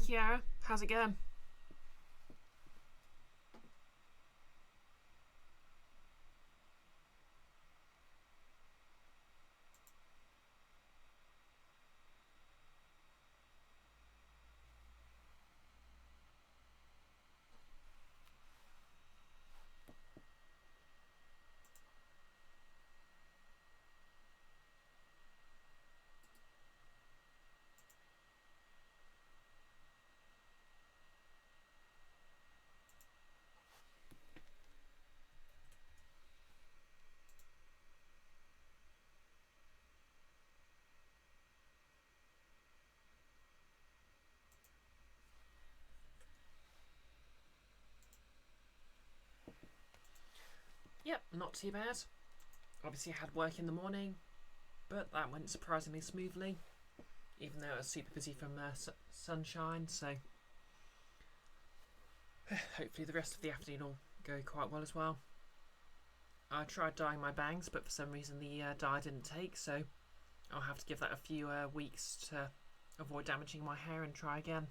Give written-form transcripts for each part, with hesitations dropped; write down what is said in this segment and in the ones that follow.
Kiara, how's it going? Yep, not too bad. Obviously I had work in the morning, but that went surprisingly smoothly, even though it was super busy from sunshine, so hopefully the rest of the afternoon will go quite well as well. I tried dyeing my bangs, but for some reason the dye didn't take, so I'll have to give that a few weeks to avoid damaging my hair and try again.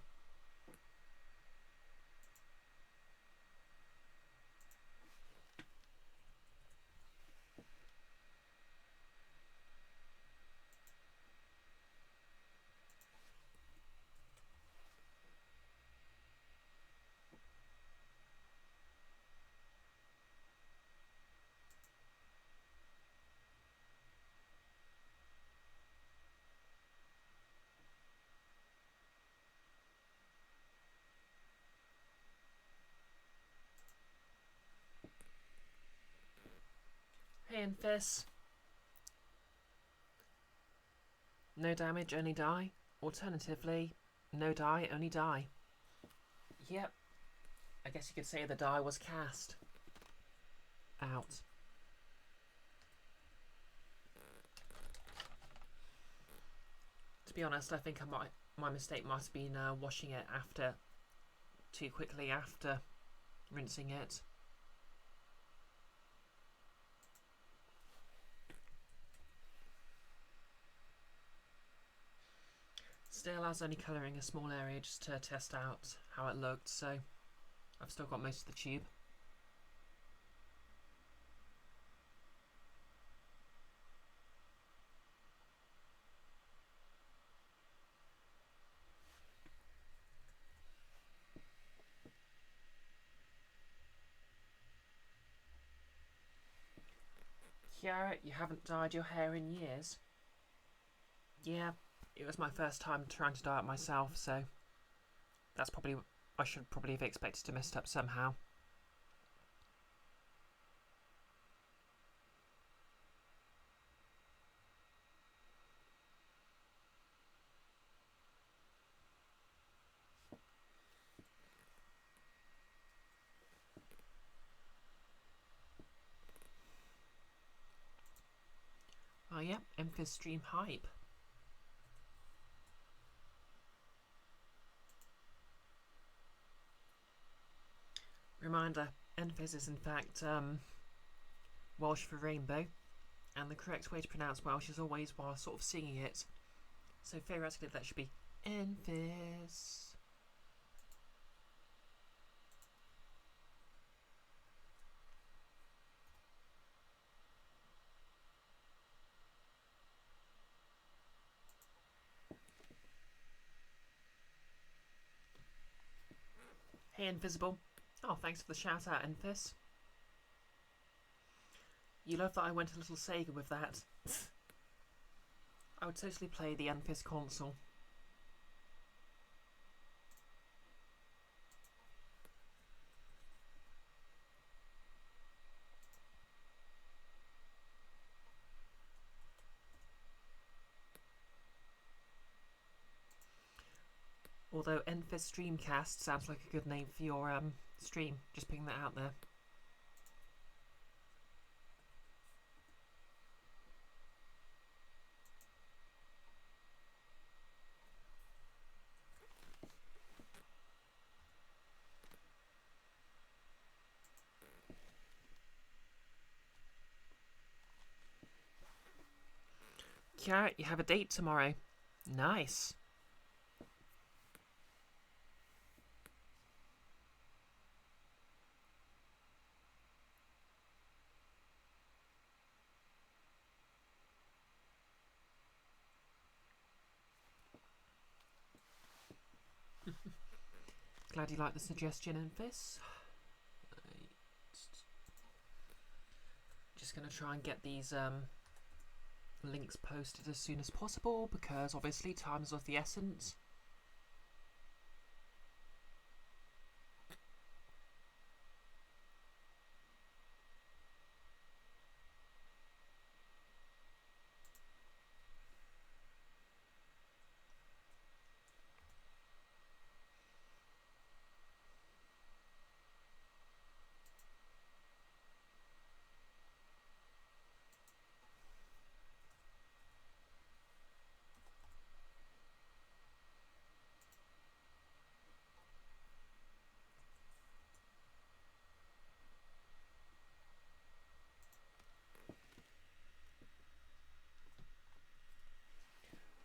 Hey, Enfys. No damage, only dye. Alternatively, no dye, only dye. Yep. I guess you could say the die was cast. Out. To be honest, I think my mistake might have been washing it too quickly after rinsing it. Still, I was only colouring a small area just to test out how it looked, so I've still got most of the tube. Kiara, you haven't dyed your hair in years? Yeah, it was my first time trying to dye it myself, so I should probably have expected to mess it up somehow. Oh yeah, Enfys stream hype. Reminder, Enfys is in fact Welsh for rainbow, and the correct way to pronounce Welsh is always while sort of singing it. So theoretically that should be Enfys. Hey Invisible. Oh, thanks for the shout out, Enfys. You love that I went a little Sega with that. I would totally play the Enfys console. Although Enfys Streamcast sounds like a good name for your stream. Just putting that out there. Kiara, you have a date tomorrow. Nice. Glad you like the suggestion, Enfys. Just going to try and get these links posted as soon as possible, because obviously time is of the essence.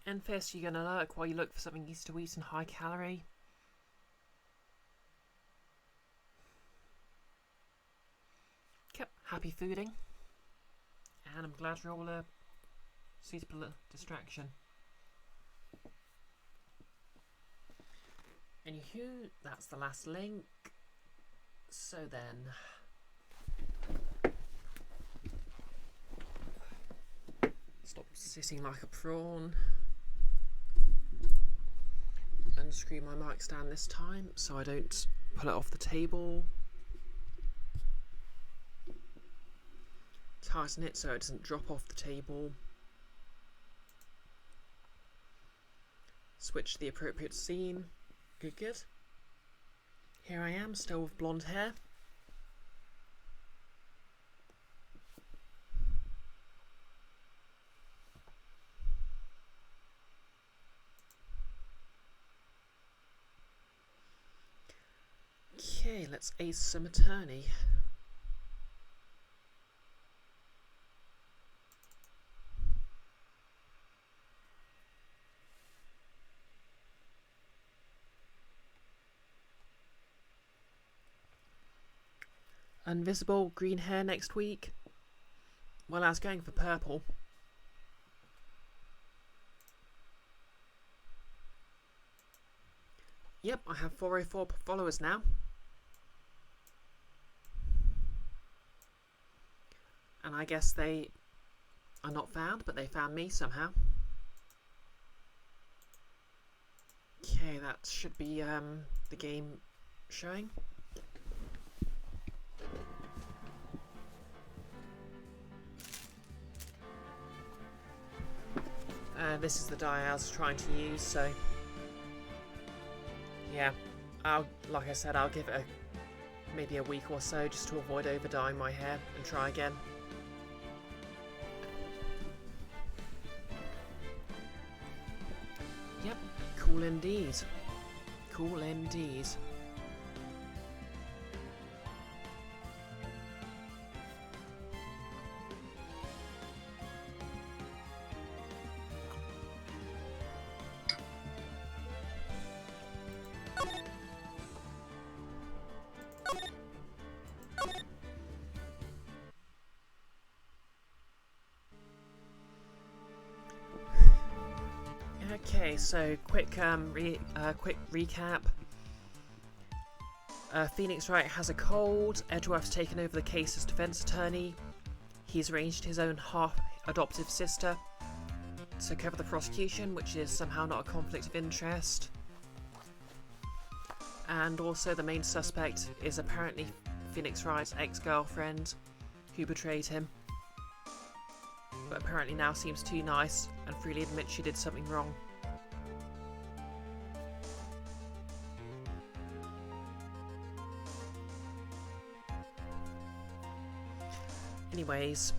And first, you're going to lurk while you look for something easy to eat and high calorie. Yep, happy fooding. And I'm glad you're all a suitable distraction. Anywho, that's the last link. So then... Stop sitting like a prawn. Unscrew my mic stand this time so I don't pull it off the table. Tighten it so it doesn't drop off the table. Switch to the appropriate scene. Good, good. Here I am, still with blonde hair. Okay, let's ace some attorney. Invisible, green hair next week. Well, I was going for purple. Yep, I have 404 followers now. And I guess they are not found, but they found me somehow. Okay, that should be the game showing. This is the die I was trying to use, so yeah, like I said, I'll give it maybe a week or so just to avoid over dyeing my hair and try again. Yep, cool indeed. Cool indeed. Okay, so quick recap. Phoenix Wright has a cold. Edgeworth's taken over the case as defense attorney. He's arranged his own half-adoptive sister to cover the prosecution, which is somehow not a conflict of interest. And also the main suspect is apparently Phoenix Wright's ex-girlfriend who betrayed him, but apparently now seems too nice and freely admits she did something wrong. Anyways,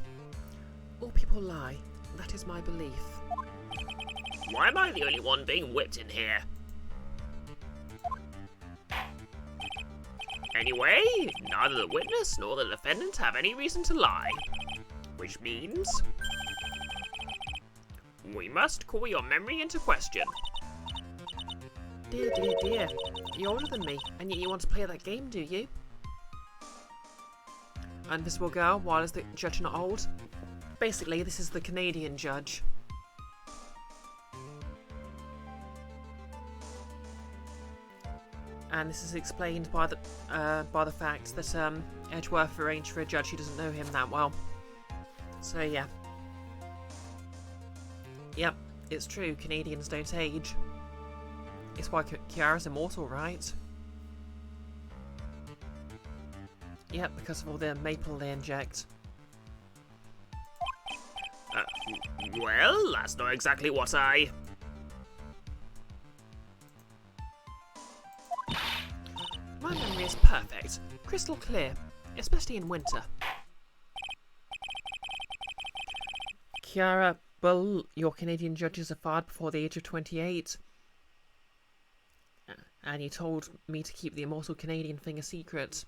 all people lie. That is my belief. Why am I the only one being whipped in here? Anyway, neither the witness nor the defendant have any reason to lie. Which means... we must call your memory into question. Dear, dear, dear. You're older than me, and yet you want to play that game, do you? Invisible girl, why is the judge not old? Basically, this is the Canadian judge. And this is explained by the fact that Edgeworth arranged for a judge who doesn't know him that well. So yeah. Yep, it's true, Canadians don't age. It's why Kiara's immortal, right? Yep, because of all the maple they inject. Well, that's not exactly what I... My memory is perfect, crystal clear, especially in winter. Kiara, well, your Canadian judges are fired before the age of 28. And you told me to keep the immortal Canadian thing a secret.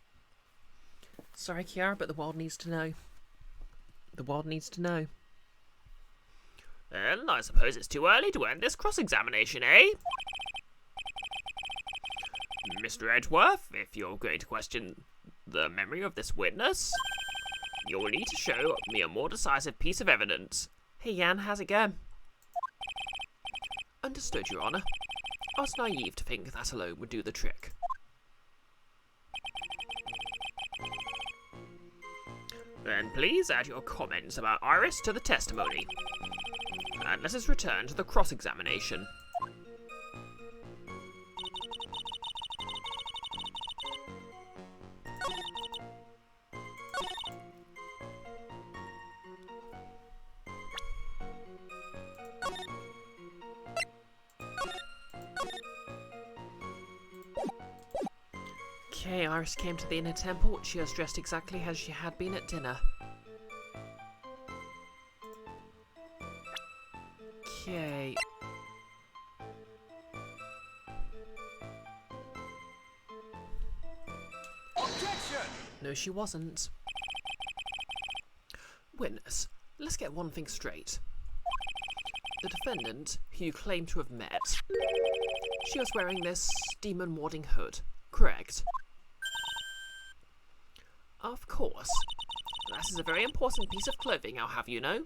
Sorry, Kiara, but the world needs to know. The world needs to know. Well, I suppose it's too early to end this cross-examination, eh? Mr. Edgeworth, if you're going to question the memory of this witness, you'll need to show me a more decisive piece of evidence. Hey, Jan, how's it going? Understood, Your Honour. I was naive to think that alone would do the trick. Then please add your comments about Iris to the testimony. And let us return to the cross-examination. Okay, Iris came to the inner temple. She was dressed exactly as she had been at dinner. Okay. Objection! No, she wasn't. Witness, let's get one thing straight. The defendant, who you claim to have met, she was wearing this demon-warding hood, correct? Of course. That is a very important piece of clothing, I'll have you know.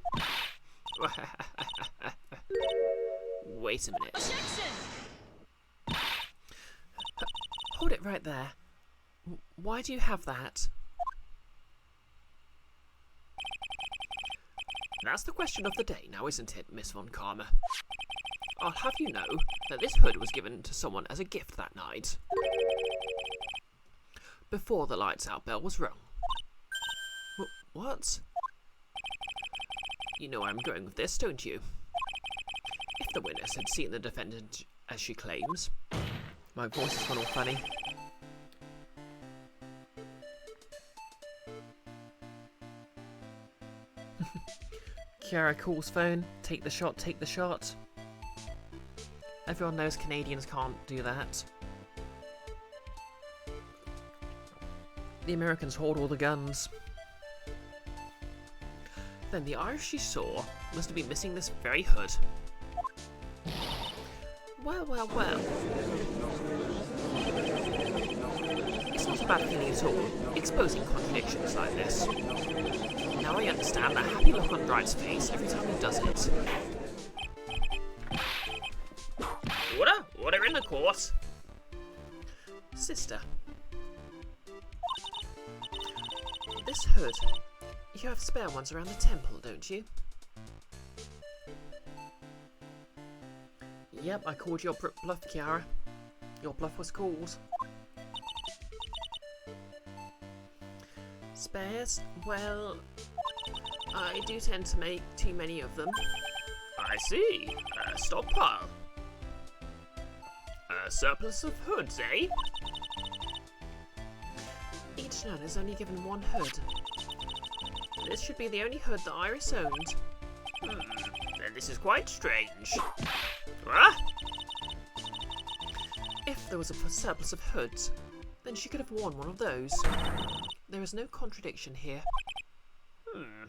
Wait a minute. Objection! Hold it right there. Why do you have that? That's the question of the day now, isn't it, Miss Von Karma? I'll have you know that this hood was given to someone as a gift that night. Before the lights out bell was rung. What? You know where I'm going with this, don't you? If the witness had seen the defendant as she claims... My voice has gone all funny. Kiara calls phone. Take the shot, take the shot. Everyone knows Canadians can't do that. The Americans hold all the guns. Then the Irish she saw must have been missing this very hood. Well, well, well. It's not a bad feeling at all, exposing contradictions like this. Now I understand that happy look on Wright's face every time he does it. Order in the court. Sister. This hood. You have spare ones around the temple, don't you? Yep, I called your bluff, Kiara. Your bluff was called. Spares? Well, I do tend to make too many of them. I see. A stockpile. A surplus of hoods, eh? Each nun is only given one hood. This should be the only hood that Iris owned. Then this is quite strange. Ah! If there was a surplus of hoods, then she could have worn one of those. There is no contradiction here. Hmm.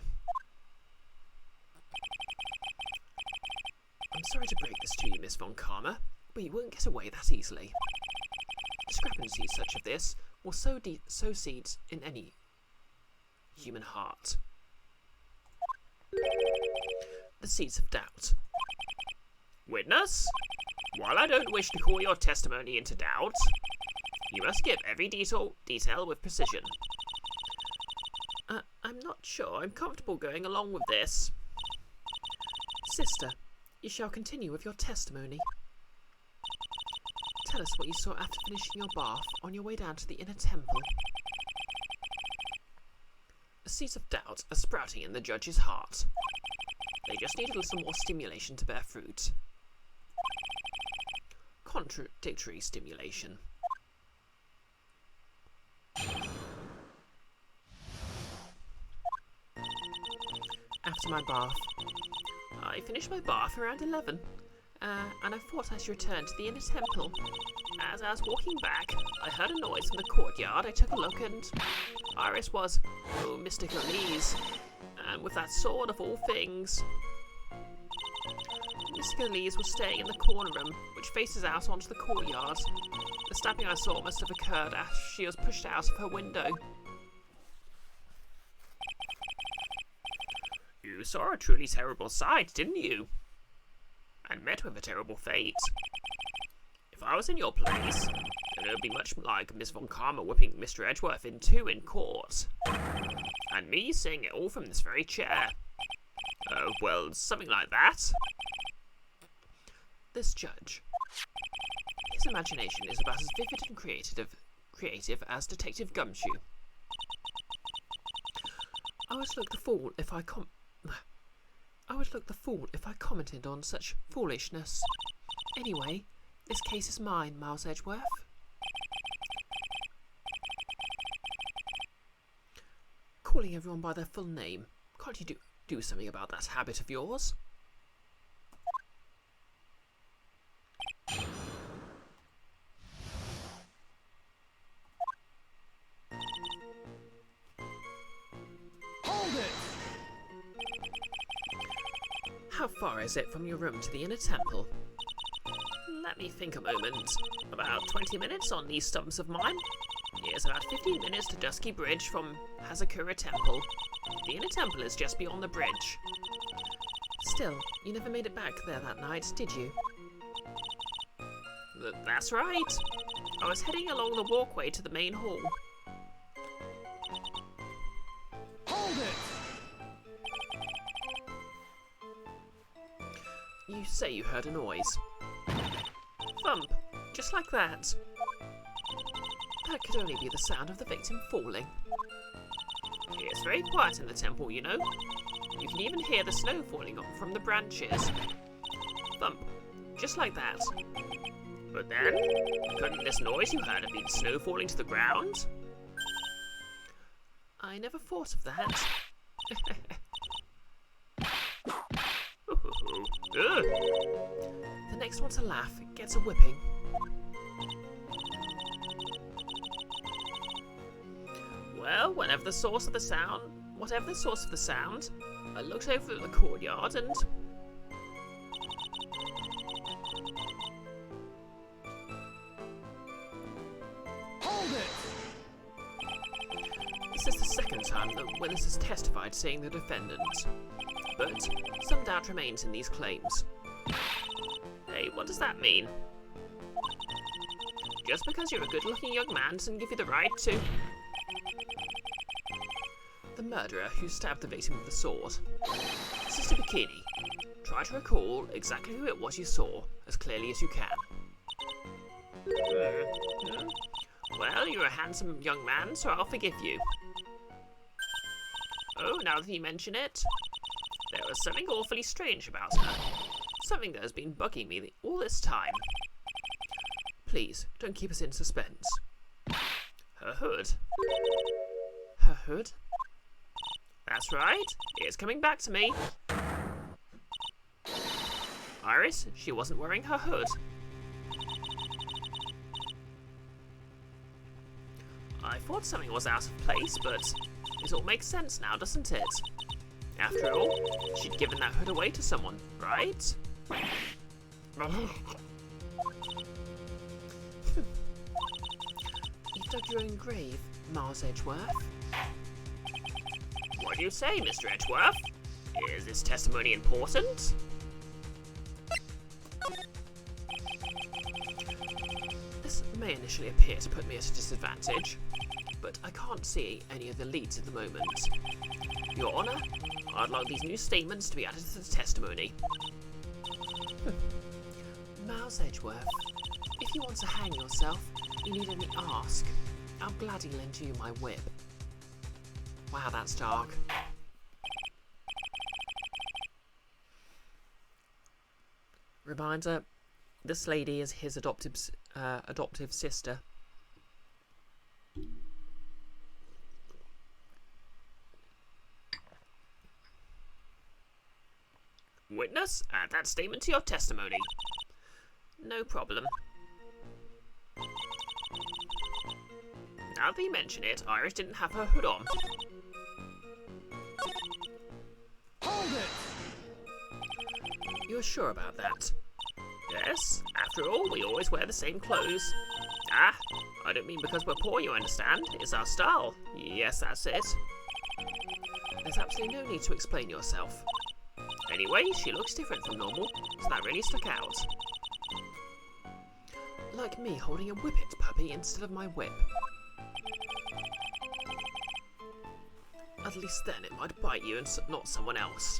I'm sorry to break this to you, Miss Von Karma, but you won't get away that easily. Discrepancies such as this will sow seeds in any human heart. The seeds of doubt. Witness, while I don't wish to call your testimony into doubt, You must give every detail with precision. I'm not sure I'm comfortable going along with this. Sister, you shall continue with your testimony. Tell us what you saw after finishing your bath on your way down to the inner temple. Seeds of doubt are sprouting in the judge's heart. They just need a little more stimulation to bear fruit. Contradictory stimulation. After my bath, I finished my bath around 11, and I thought I should return to the inner temple. As I was walking back, I heard a noise from the courtyard. I took a look, and Iris was, oh, Mr. Gomez, and with that sword of all things. Miss Gomez was staying in the corner room, which faces out onto the courtyard. The stabbing I saw must have occurred as she was pushed out of her window. You saw a truly terrible sight, didn't you? And met with a terrible fate. If I was in your place, then it would be much like Miss Von Karma whipping Mr. Edgeworth in two in court. And me seeing it all from this very chair. Well, something like that. This judge. His imagination is about as vivid and creative as Detective Gumshoe. I would look the fool if I commented on such foolishness. Anyway, this case is mine, Miles Edgeworth. Calling everyone by their full name. Can't you do something about that habit of yours? Hold it! How far is it from your room to the inner temple? Let me think a moment. About 20 minutes on these stumps of mine. It's about 15 minutes to Dusky Bridge from Hazakura Temple. The inner temple is just beyond the bridge. Still, you never made it back there that night, did you? That's right. I was heading along the walkway to the main hall. Hold it! You say you heard a noise. Thump, just like that. That could only be the sound of the victim falling. It's very quiet in the temple, you know. You can even hear the snow falling off from the branches. Thump, just like that. But then, couldn't this noise you heard have been snow falling to the ground? I never thought of that. The next one to laugh gets a whipping. Well, whatever the source of the sound, I looked over at the courtyard and... Hold it! This is the second time that witness has testified saying the defendant, but some doubt remains in these claims. Hey, what does that mean? Just because you're a good-looking young man doesn't give you the right to... The murderer who stabbed the victim with the sword. Sister Bikini, try to recall exactly who it was you saw as clearly as you can. Well, you're a handsome young man, so I'll forgive you. Oh, now that you mention it, there was something awfully strange about her. Something that has been bugging me all this time. Please, don't keep us in suspense. Her hood. Her hood? That's right. It's coming back to me. Iris, she wasn't wearing her hood. I thought something was out of place, but it all makes sense now, doesn't it? After all, she'd given that hood away to someone, right? You've dug your own grave, Miles Edgeworth. What do you say, Mr. Edgeworth? Is this testimony important? This may may initially appear to put me at a disadvantage, but I can't see any of the leads at the moment. Your Honour, I'd like these new statements to be added to the testimony. Miles Edgeworth, if you want to hang yourself, you need only ask. I'll gladly lend you my whip. Wow, that's dark. Reminder, this lady is his adoptive sister. Witness, add that statement to your testimony. No problem. Now that you mention it, Iris didn't have her hood on. Hold it! You're sure about that? Yes, after all, we always wear the same clothes. Ah, I don't mean because we're poor, you understand. It's our style. Yes, that's it. There's absolutely no need to explain yourself. Anyway, she looks different from normal, so that really stuck out. Like me holding a whippet puppy instead of my whip. At least then it might bite you and not someone else.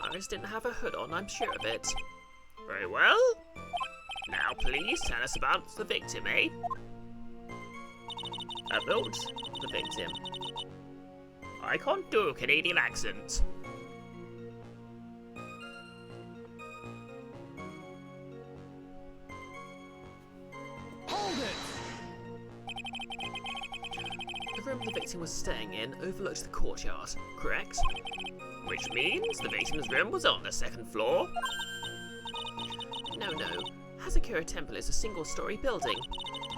Iris didn't have a hood on, I'm sure of it. Very well. Now please tell us about the victim, eh? About the victim. I can't do a Canadian accent. Hold it! The room the victim was staying in overlooked the courtyard, correct? Which means the victim's room was on the second floor? No. Hazakura Temple is a single-story building,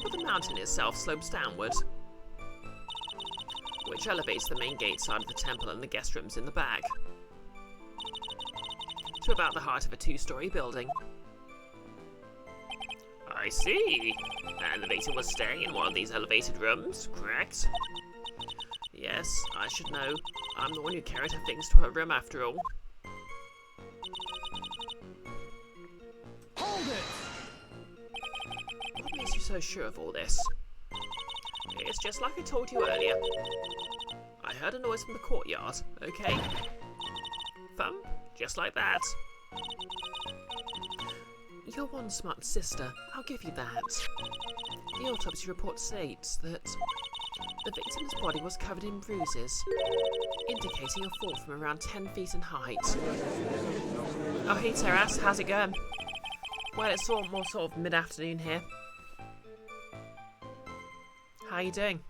but the mountain itself slopes downward, which elevates the main gate side of the temple and the guest rooms in the back to about the height of a two-story building. I see. And the victim was staying in one of these elevated rooms, correct? Yes, I should know. I'm the one who carried her things to her room after all. Hold it! What makes you so sure of all this? It's just like I told you earlier. I heard a noise from the courtyard, okay? Thump, just like that. You're one smart sister, I'll give you that. The autopsy report states that the victim's body was covered in bruises, indicating a fall from around 10 feet in height. Oh, hey Teras, how's it going? Well, it's more sort of mid-afternoon here. How are you doing?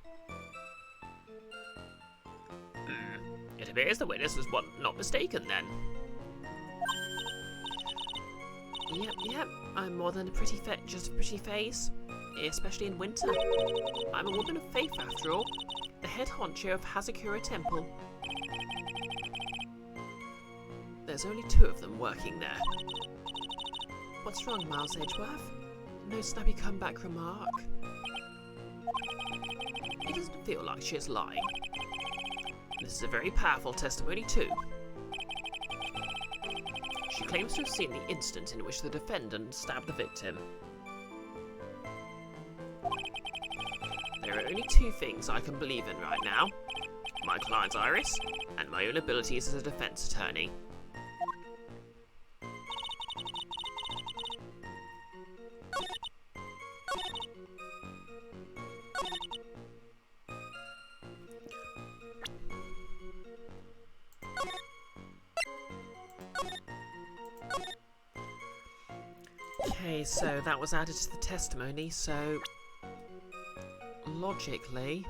It appears the witness was not mistaken then. Yep, I'm more than just a pretty face, especially in winter. I'm a woman of faith after all, the head honcho of Hazakura Temple. There's only 2 of them working there. What's wrong, Miles Edgeworth? No snappy comeback remark? It doesn't feel like she's lying. This is a very powerful testimony too. She claims to have seen the instant in which the defendant stabbed the victim. There are only 2 things I can believe in right now. My client's Iris, and my own abilities as a defense attorney. Okay, so that was added to the testimony, so logically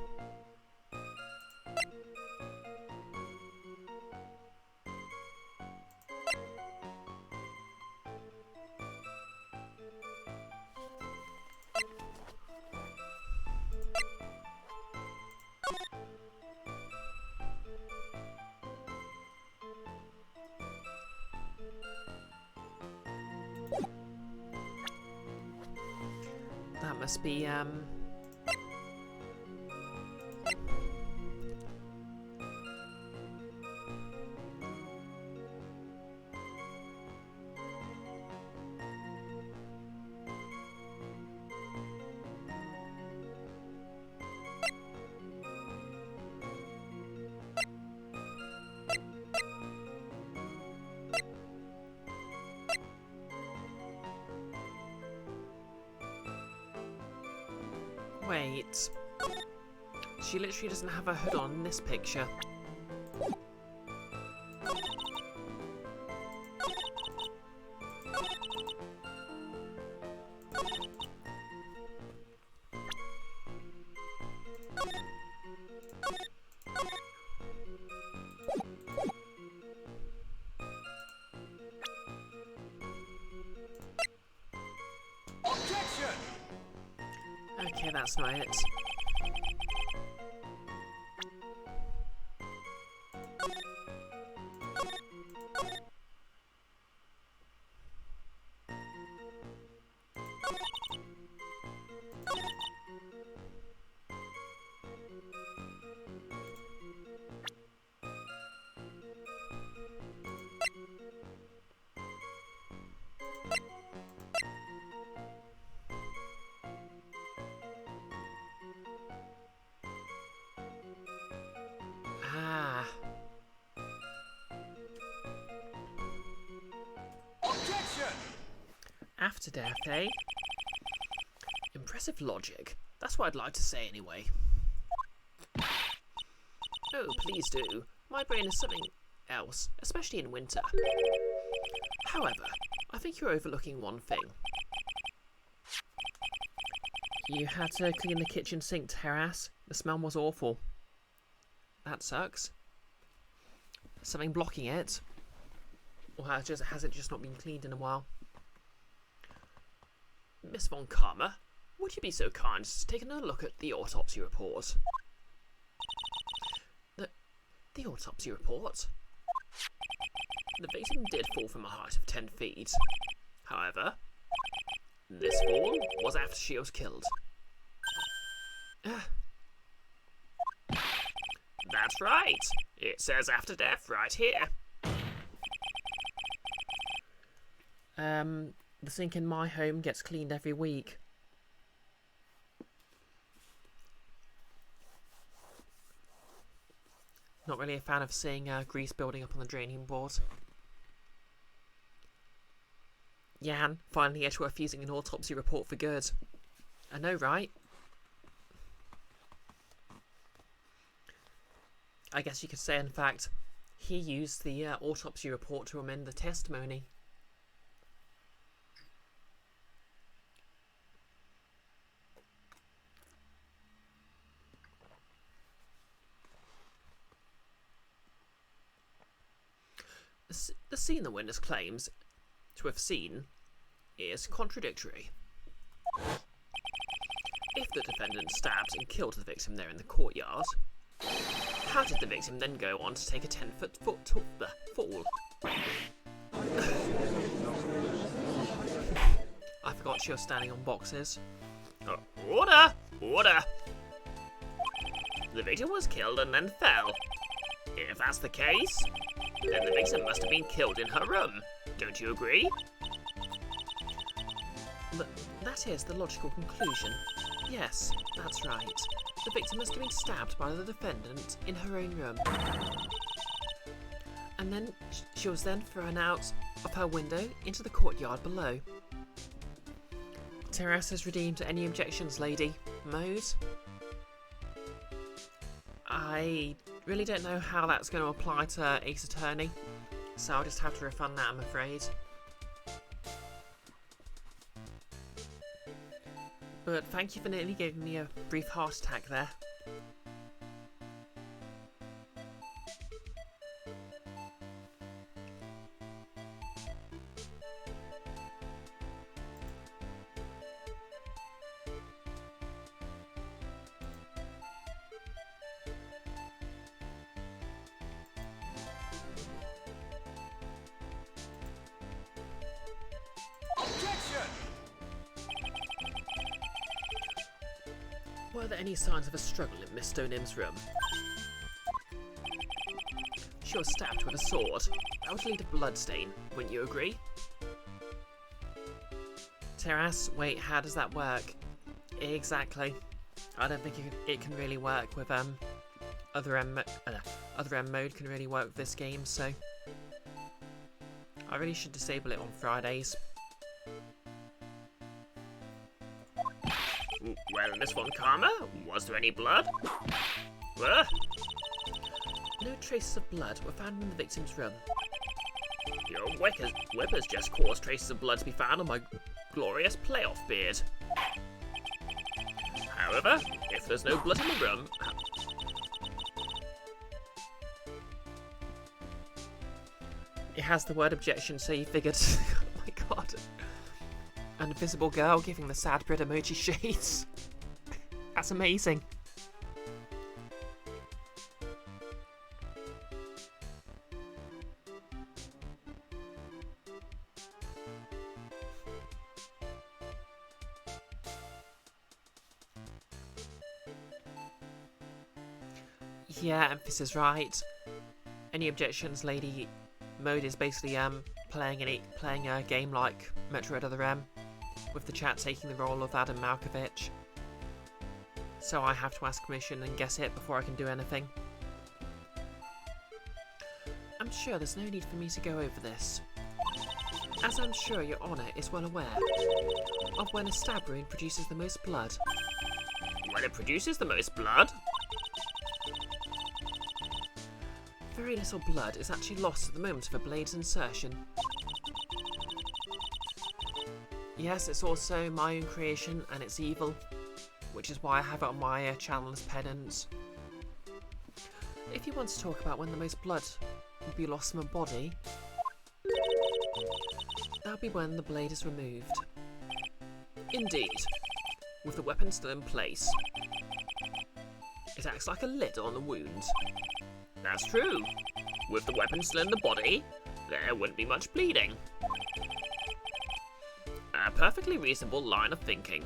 that must be Wait. She literally doesn't have a hood on in this picture. Objection! Okay, that's not it. Ah. Objection! After death, eh? Impressive logic. That's what I'd like to say anyway. Oh, please do. My brain is something else, especially in winter. However, I think you're overlooking one thing. You had to clean the kitchen sink, Terrace. The smell was awful. That sucks. Something blocking it. Or has it just not been cleaned in a while? Miss Von Karma, would you be so kind as to take another look at the autopsy report? The autopsy report? The victim did fall from a height of 10 feet. However, this fall was after she was killed. That's right. It says after death right here. The sink in my home gets cleaned every week. Not really a fan of seeing grease building up on the draining board. Jan, finally Edgeworth using an autopsy report for good. I know, right? I guess you could say, in fact, he used the autopsy report to amend the testimony. The scene the witness claims to have seen is contradictory. If the defendant stabbed and killed the victim there in the courtyard, how did the victim then go on to take a 10-foot fall? I forgot she was standing on boxes. Order! Order! The victim was killed and then fell. If that's the case, then the victim must have been killed in her room. Don't you agree? That is the logical conclusion. Yes, that's right. The victim must have been stabbed by the defendant in her own room. And then she was then thrown out of her window into the courtyard below. Terrace has redeemed any objections, lady. Mode? I really don't know how that's going to apply to Ace Attorney, so I'll just have to refund that, I'm afraid. But thank you for nearly giving me a brief heart attack there. Objection! Were there any signs of a struggle in Miss Stonehim's room? She was stabbed with a sword. That would lead to bloodstain, wouldn't you agree? Terrace, wait, how does that work? Exactly. I don't think it can really work with other M mode can really work with this game, so I really should disable it on Fridays. Well, Miss Von Karma, was there any blood? What? No traces of blood were found in the victim's room. Your whippers just caused traces of blood to be found on my glorious playoff beard. However, if there's no blood in the room... It has the word objection, so you figured... oh my god. An invisible girl giving the sad Brit emoji shades. That's amazing. Yeah, emphasis right. Any objections, Lady? Mode is basically playing a game like Metroid Other M, with the chat taking the role of Adam Malkovich. So I have to ask permission and guess it before I can do anything. I'm sure there's no need for me to go over this, as I'm sure Your Honour is well aware of when a stab wound produces the most blood. When it produces the most blood? Very little blood is actually lost at the moment of a blade's insertion. Yes, it's also my own creation and it's evil, which is why I have it on my channel as penance. If you want to talk about when the most blood will be lost from a body, that'll be when the blade is removed. Indeed, with the weapon still in place. It acts like a lid on the wound. That's true. With the weapon still in the body, there wouldn't be much bleeding. A perfectly reasonable line of thinking.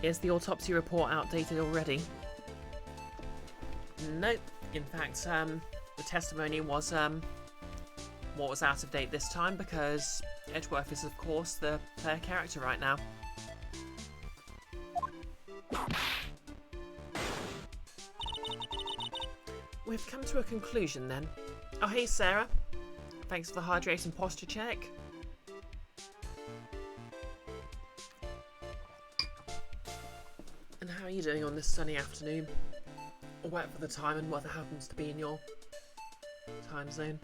Is the autopsy report outdated already? Nope. In fact, the testimony was what was out of date this time, because Edgeworth is of course the player character right now. We've come to a conclusion then. Oh hey Sarah, thanks for the hydrating posture check. And how are you doing on this sunny afternoon? Or whatever the time and weather happens to be in your time zone.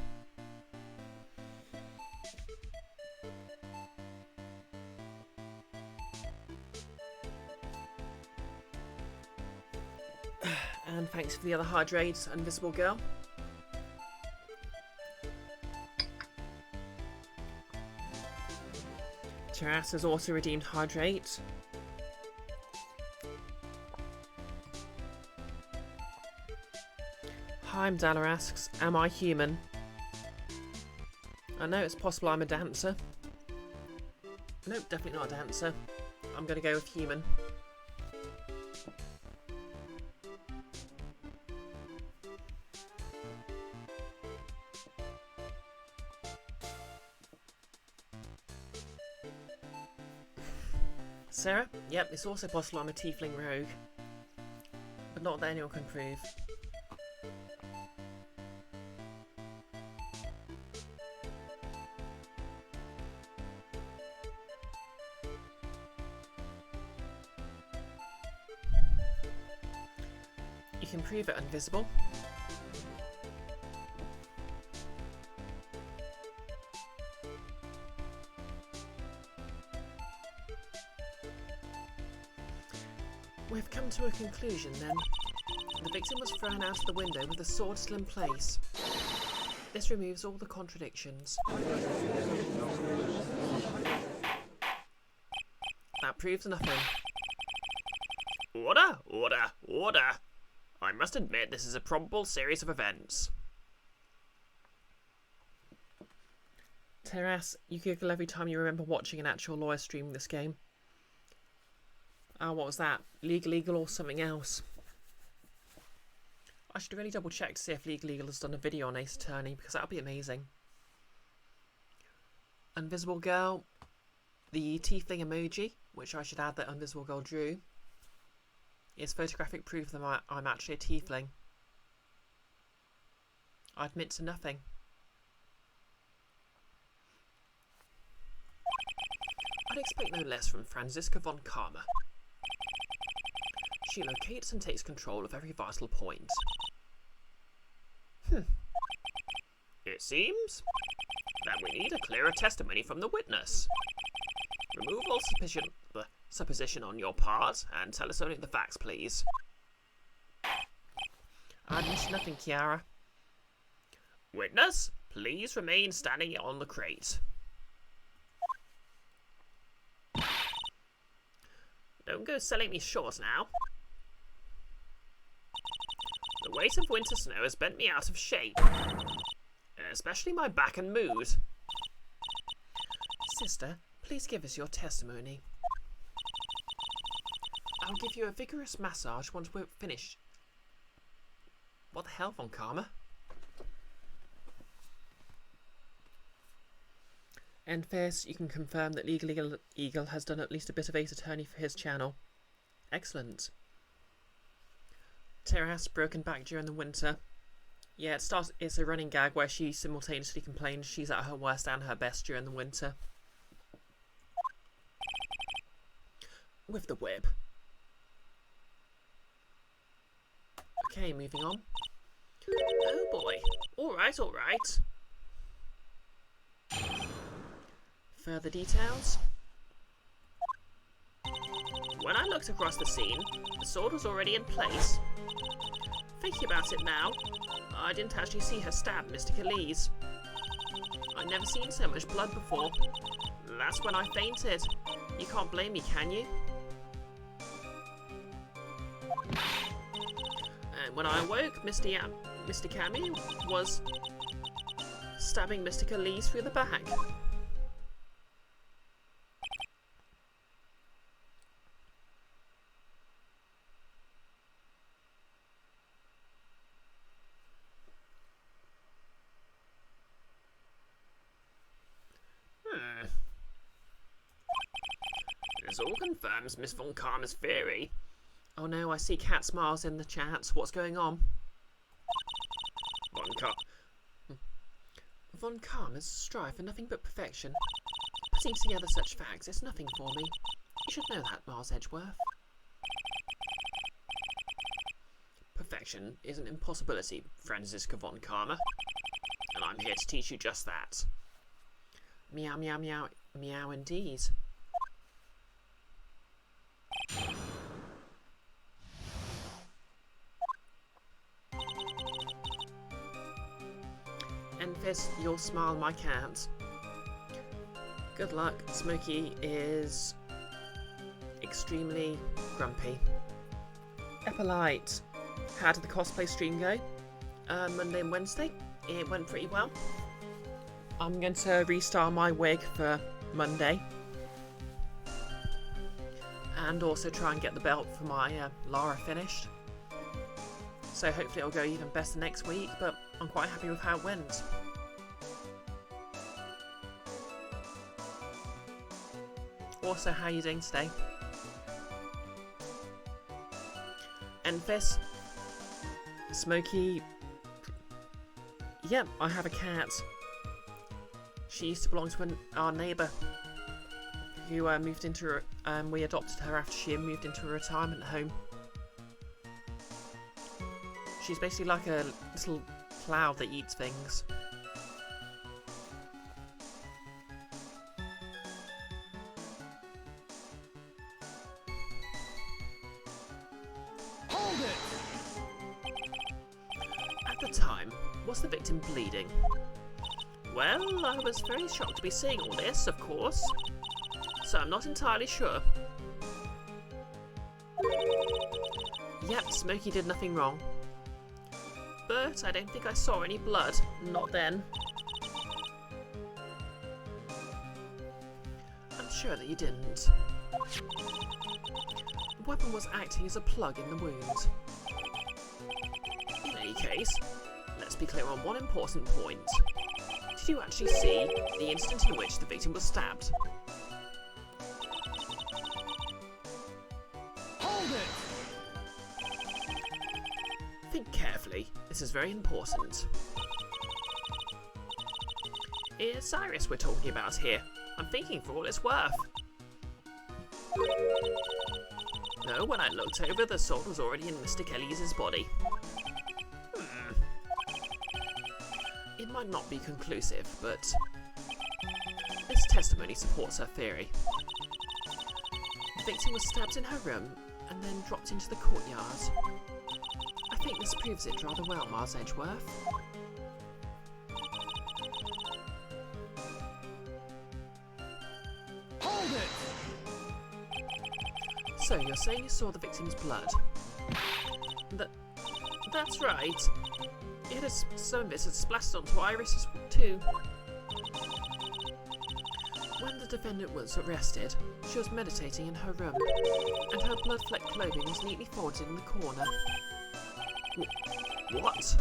And thanks for the other hydrates, Invisible Girl. Terrace has also redeemed hydrate. Heimdallr asks, am I human? I know it's possible I'm a dancer. Nope, definitely not a dancer. I'm gonna go with human. Sarah? Yep, it's also possible I'm a tiefling rogue. But not that anyone can prove. You can prove it invisible. We've come to a conclusion then. The victim was thrown out of the window with the sword still in place. This removes all the contradictions. That proves nothing. Order, order, order. I must admit this is a probable series of events. Terrace, you giggle every time you remember watching an actual lawyer streaming this game. Oh, what was that? Legal Eagle or something else? I should really double check to see if Legal Eagle has done a video on Ace Attorney, because that would be amazing. Invisible Girl, the tiefling emoji, which I should add that Invisible Girl drew, is photographic proof that I'm actually a tiefling. I admit to nothing. I'd expect no less from Franziska von Karma. She locates and takes control of every vital point. It seems that we need a clearer testimony from the witness. Remove all supposition on your part and tell us only the facts, please. I missed nothing, Kiara. Witness, please remain standing on the crate. Don't go selling me short now. The weight of winter snow has bent me out of shape, especially my back and mood. Sister, please give us your testimony. I'll give you a vigorous massage once we're finished. What the hell, Von Karma? And first, you can confirm that Legal Eagle has done at least a bit of ace attorney for his channel. Excellent. Tara has broken back during the winter. Yeah, it's a running gag where she simultaneously complains she's at her worst and her best during the winter. With the whip. Okay, moving on. Oh boy. Alright, alright. Further details? When I looked across the scene, the sword was already in place. Thinking about it now, I didn't actually see her stab Mr. Khalees. I'd never seen so much blood before. That's when I fainted. You can't blame me, can you? And when I awoke, Mr. Cammy was stabbing Mr. Khalees through the back. This all confirms Miss Von Karma's theory. Oh no, I see cat smiles in the chat. What's going on? Von Karma's strive for nothing but perfection. Putting together such facts is nothing for me. You should know that, Mars Edgeworth. Perfection is an impossibility, Franziska Von Karma. And I'm here to teach you just that. Meow, meow, meow, meow indeed. And this, you'll smile, my cat. Good luck. Smokey is extremely grumpy. Eppolite, how did the cosplay stream go? Monday and Wednesday. It went pretty well. I'm going to restyle my wig for Monday. And also try and get the belt for my Lara finished. So hopefully it'll go even better next week, but I'm quite happy with how it went. Also, how are you doing today? And this, Smokey. Yep, I have a cat. She used to belong to our neighbour who moved into we adopted her after she moved into a retirement home. She's basically like a little cloud that eats things. Hold it! At the time, was the victim bleeding? Well, I was very shocked to be seeing all this, of course. So I'm not entirely sure. Yep, Smokey did nothing wrong. But I don't think I saw any blood. Not then. I'm sure that you didn't. The weapon was acting as a plug in the wound. In any case, let's be clear on one important point. Did you actually see the instant in which the victim was stabbed? Hold it! Think carefully. This is very important. It's Cyrus we're talking about here. I'm thinking for all it's worth. No, when I looked over, the sword was already in Mr. Kelly's body. It might not be conclusive, but this testimony supports her theory. The victim was stabbed in her room and then dropped into the courtyard. I think this proves it rather well, Mars Edgeworth. Hold it! So, you're saying you saw the victim's blood? That's right. Some of it had splashed onto Iris too. When the defendant was arrested, she was meditating in her room, and her blood-flecked clothing was neatly folded in the corner. What?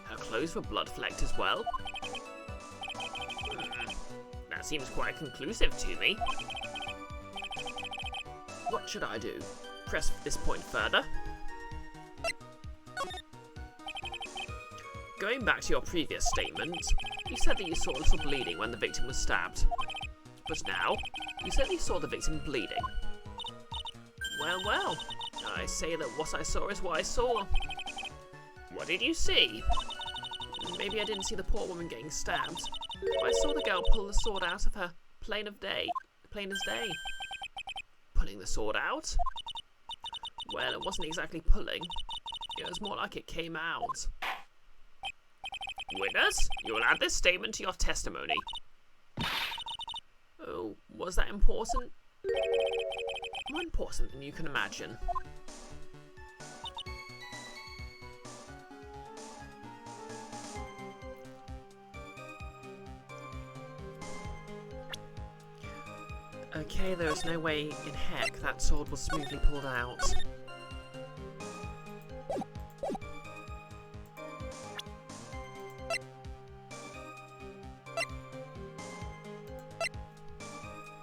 Her clothes were blood-flecked as well? That seems quite conclusive to me. What should I do? Press this point further? Going back to your previous statement, you said that you saw a little bleeding when the victim was stabbed. But now, you said you saw the victim bleeding. Well, I say that what I saw is what I saw. What did you see? Maybe I didn't see the poor woman getting stabbed, but I saw the girl pull the sword out of her plain as day. Pulling the sword out? Well, it wasn't exactly pulling. It was more like it came out. Witness, you will add this statement to your testimony. Oh, was that important? More important than you can imagine. Okay, there was no way in heck that sword was smoothly pulled out.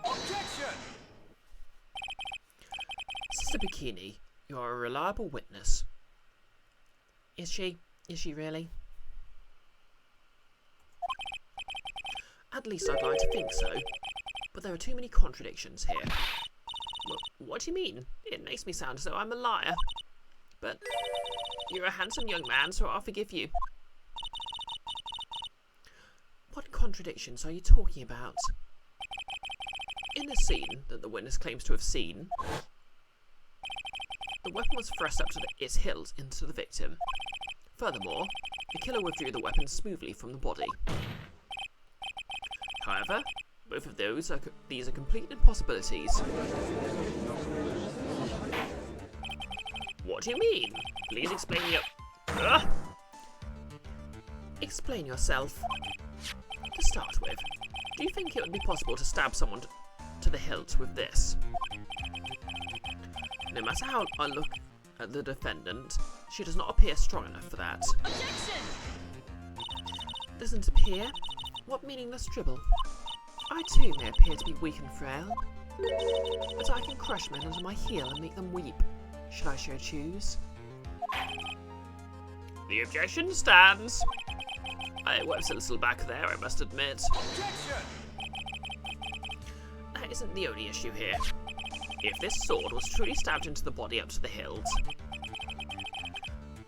Objection! Sister Bikini, you are a reliable witness. Is she? Is she really? At least I'd like to think so. But there are too many contradictions here. What do you mean? It makes me sound as though I'm a liar. But you're a handsome young man, so I'll forgive you. What contradictions are you talking about? In the scene that the witness claims to have seen, the weapon was thrust up to its hilt into the victim. Furthermore, the killer withdrew the weapon smoothly from the body. However, both of these are complete impossibilities. What do you mean? Please explain your... Explain yourself. To start with, do you think it would be possible to stab someone to the hilt with this? No matter how I look at the defendant, she does not appear strong enough for that. Objection! Doesn't appear? What meaningless dribble? I too may appear to be weak and frail, but I can crush men under my heel and make them weep, should I so choose. The objection stands. It works a little back there, I must admit. Objection! That isn't the only issue here. If this sword was truly stabbed into the body up to the hilt,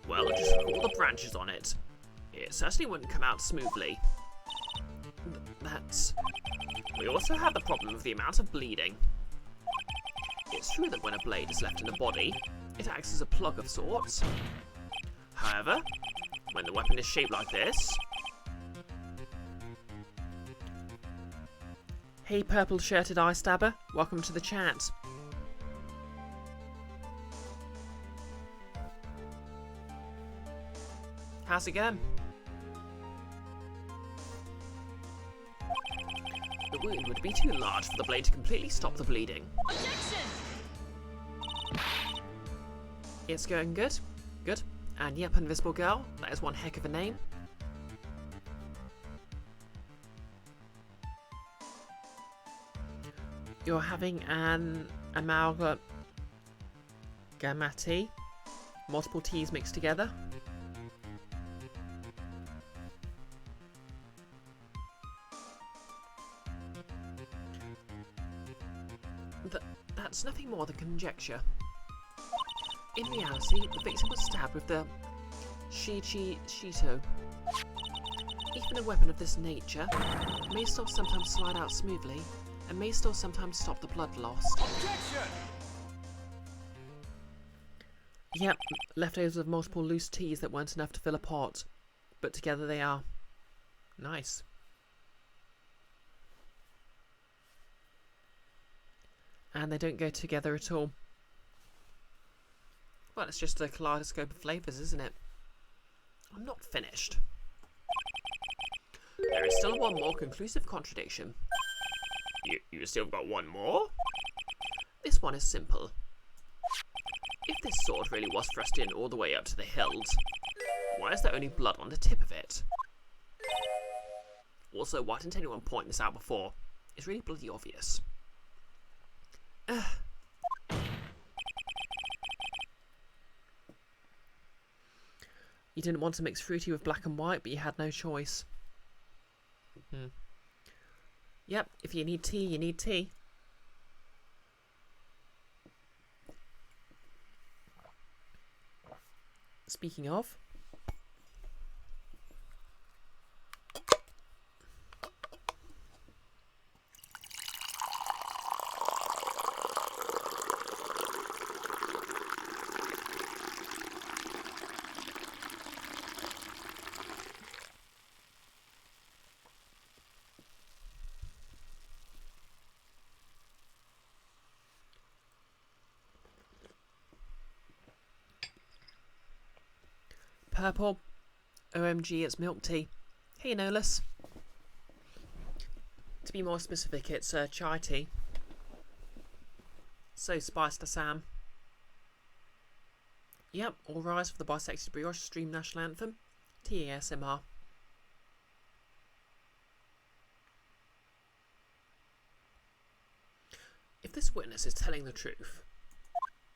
well, just look at all the branches on it. It certainly wouldn't come out smoothly. We also have the problem of the amount of bleeding. It's true that when a blade is left in the body, it acts as a plug of sorts. However, when the weapon is shaped like this... Hey purple-shirted eye stabber, welcome to the chat. How's it going? The wound would be too large for the blade to completely stop the bleeding. Objection! It's going good. Good. And yep, Invisible Girl, that is one heck of a name. You're having an amalgamati, multiple T's mixed together. that's nothing more than conjecture. In reality, the victim was stabbed with the Shito. Even a weapon of this nature may still sometimes slide out smoothly, and may still sometimes stop the blood loss. Objection! Yep, leftovers of multiple loose teas that weren't enough to fill a pot, but together they are. Nice. And they don't go together at all. Well, it's just a kaleidoscope of flavours, isn't it? I'm not finished. There is still one more conclusive contradiction. You still got one more? This one is simple. If this sword really was thrust in all the way up to the hilt, why is there only blood on the tip of it? Also, why didn't anyone point this out before? It's really bloody obvious. You didn't want to mix fruity with black and white, but you had no choice. Yep, if you need tea, you need tea. Speaking of... purple. OMG, it's milk tea. Hey, Nolus. To be more specific, it's chai tea. So spiced, Sam. Yep, all rise for the BisectedBrioche stream national anthem. TASMR. If this witness is telling the truth,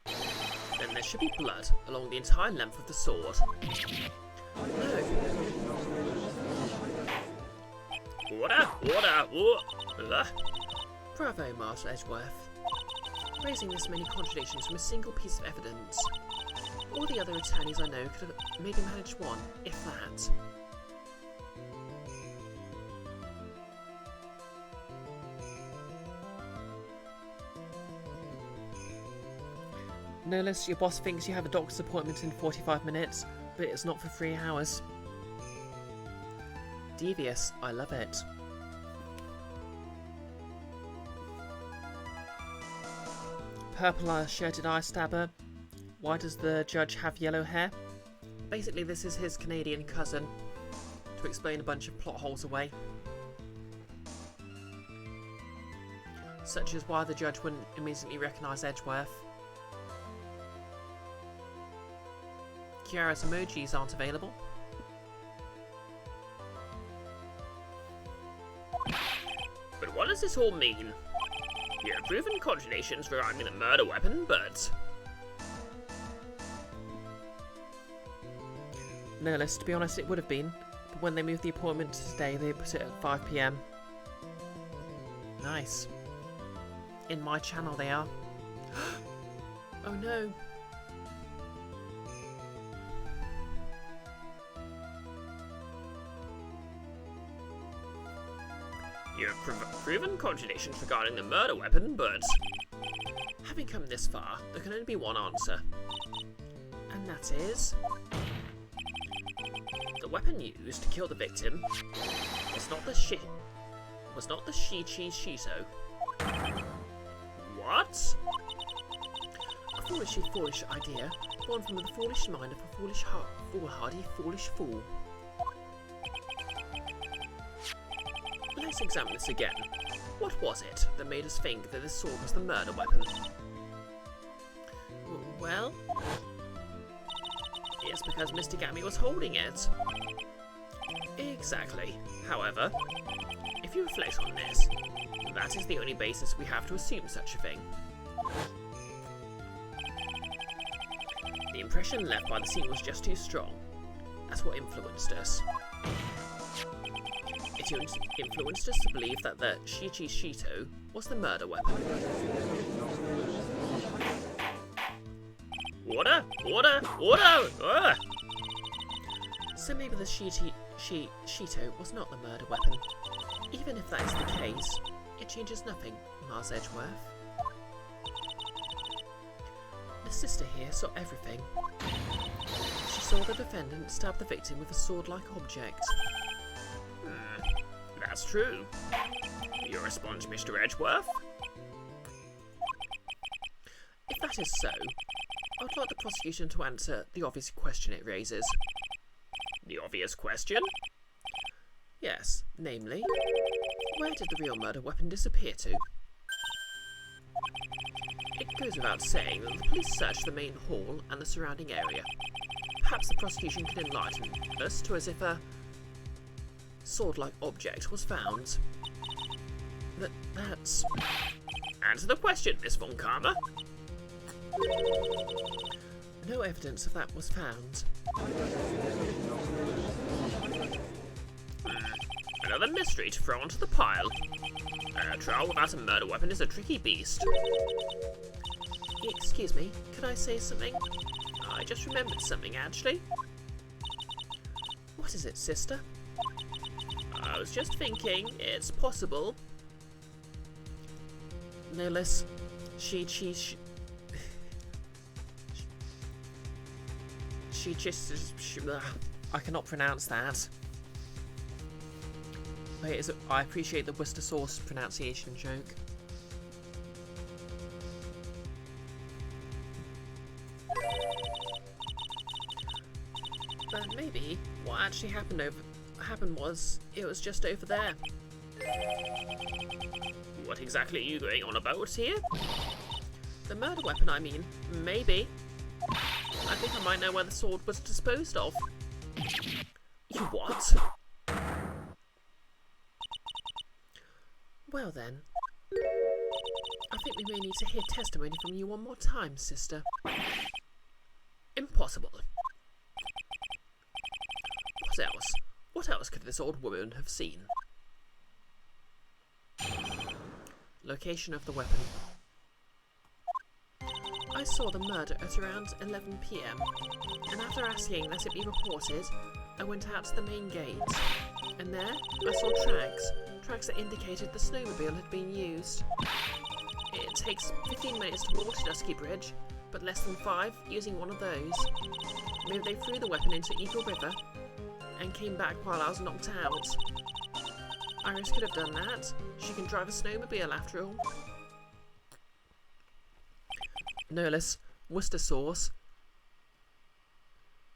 then there should be blood along the entire length of the sword. No. Order! Bravo, Master Edgeworth. Raising this many contradictions from a single piece of evidence. All the other attorneys I know could have maybe managed one, if that. Nolus, your boss thinks you have a doctor's appointment in 45 minutes, but it's not for 3 hours. Devious, I love it. Purple shirted eye stabber. Why does the judge have yellow hair? Basically, this is his Canadian cousin, to explain a bunch of plot holes away. Such as why the judge wouldn't immediately recognise Edgeworth. Kiara's emojis aren't available. But what does this all mean? You have proven contradictions regarding the murder weapon, but... Nolus, to be honest, it would have been, but when they moved the appointment to today, they put it at 5 PM. Nice. In my channel they are. Oh no. You have proven contradictions regarding the murder weapon, but... Having come this far, there can only be one answer. And that is... The weapon used to kill the victim was not the Shito. What? A foolish idea, born from the foolish mind of a foolhardy fool. Let's examine this again. What was it that made us think that this sword was the murder weapon? Well... It's because Mr. Gammy was holding it. Exactly. However, if you reflect on this, that is the only basis we have to assume such a thing. The impression left by the scene was just too strong. That's what influenced us. It influenced us to believe that the Shichi Shito was the murder weapon. Order! Order! Order! Ugh! So maybe the Shito was not the murder weapon. Even if that is the case, it changes nothing, Mars Edgeworth. The sister here saw everything. She saw the defendant stab the victim with a sword-like object. That's true. Your response, Mr. Edgeworth? If that is so, I would like the prosecution to answer the obvious question it raises. The obvious question? Yes, namely, where did the real murder weapon disappear to? It goes without saying that the police searched the main hall and the surrounding area. Perhaps the prosecution can enlighten us to as if a sword-like object was found. That's... Answer the question, Miss Von Karma. No evidence of that was found. Another mystery to throw onto the pile. A trial without a murder weapon is a tricky beast. Excuse me, could I say something? I just remembered something, actually. What is it, sister? I was just thinking, it's possible. No less. I cannot pronounce that. Wait, I appreciate the Worcester sauce pronunciation joke. But maybe what actually happened was it was just over there. What exactly are you going on about here? The murder weapon, I mean. Maybe. I think I might know where the sword was disposed of. You what? Well then, I think we may need to hear testimony from you one more time, sister. Impossible. What else? What else could this old woman have seen? Location of the weapon. I saw the murder at around 11 PM, and after asking that it be reported, I went out to the main gate, and there I saw tracks that indicated the snowmobile had been used. It takes 15 minutes to walk to Dusky Bridge, but less than 5 using one of those. Maybe they threw the weapon into Eagle River and came back while I was knocked out. Iris could have done that. She can drive a snowmobile after all. No less, Worcester sauce.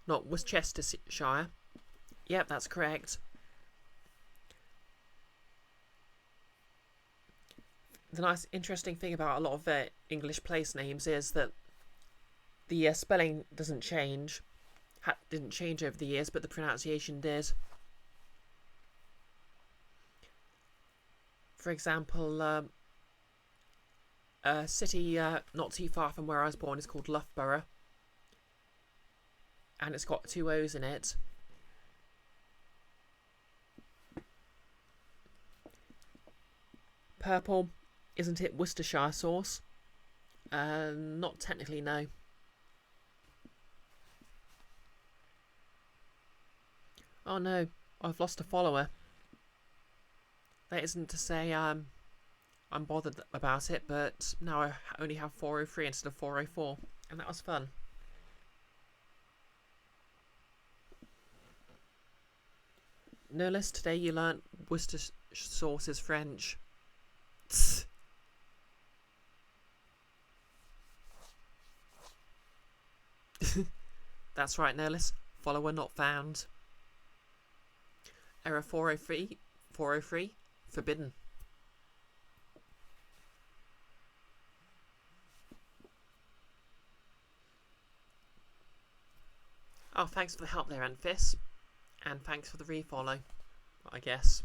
Not Worcestershire. Yep, that's correct. The nice, interesting thing about a lot of English place names is that the spelling doesn't change. Didn't change over the years, but the pronunciation did. For example, a city not too far from where I was born is called Loughborough, and it's got 2 O's in it. Purple, isn't it Worcestershire sauce? Not technically, no. Oh no, I've lost a follower. That isn't to say I'm bothered about it, but now I only have 403 instead of 404, and that was fun. No less, today you learnt Worcester sauce is French. That's right, Nerlis. Follower not found. Error 403. 403. Forbidden. Oh, thanks for the help there, Anfis. And thanks for the refollow, I guess.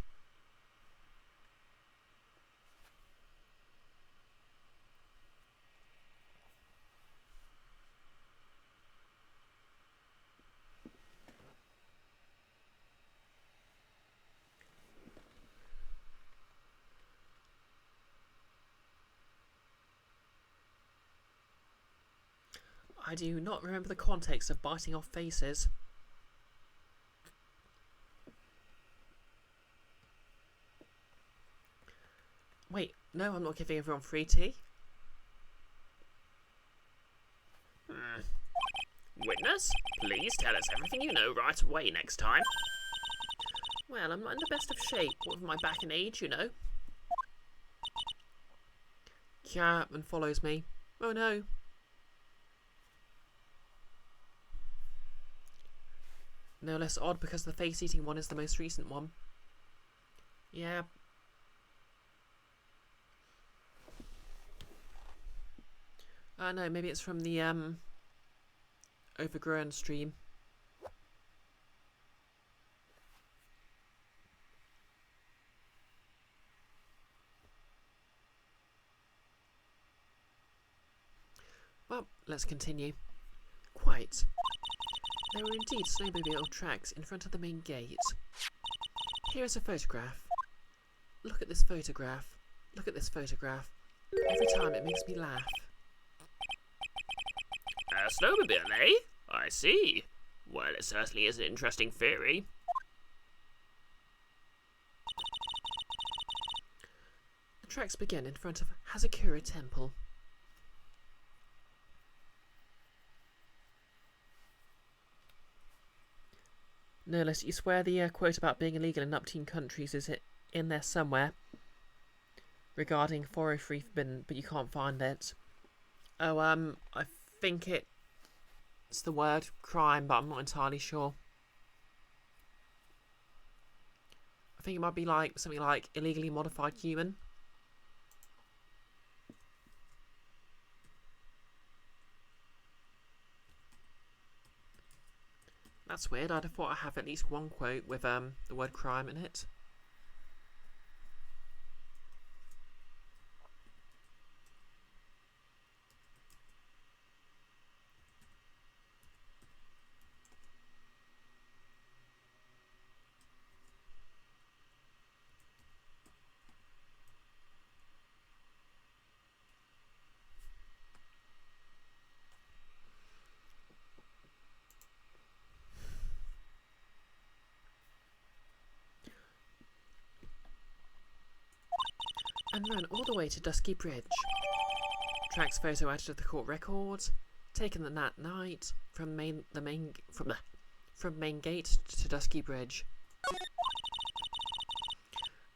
I do not remember the context of biting off faces. Wait, no, I'm not giving everyone free tea. Witness, please tell us everything you know right away next time. Well, I'm not in the best of shape with my back and age, you know. Chapman follows me. Oh no. No less odd because the face-eating one is the most recent one. Yeah. No, maybe it's from the overgrown stream. Well, let's continue. Quite. There were indeed snowmobile tracks in front of the main gate. Here is a photograph. Look at this photograph. Look at this photograph. Every time it makes me laugh. A snowmobile, eh? I see. Well, it certainly is an interesting theory. The tracks begin in front of Hazakura Temple. No less, you swear the quote about being illegal in upteen countries is it in there somewhere regarding 403 forbidden, but you can't find it. Oh, I think it's the word crime, but I'm not entirely sure. I think it might be like something like illegally modified human. That's weird. I'd have thought I have at least one quote with the word crime in it. And ran all the way to Dusky Bridge. Tracks photo added to the court records, taken that night from main gate to Dusky Bridge.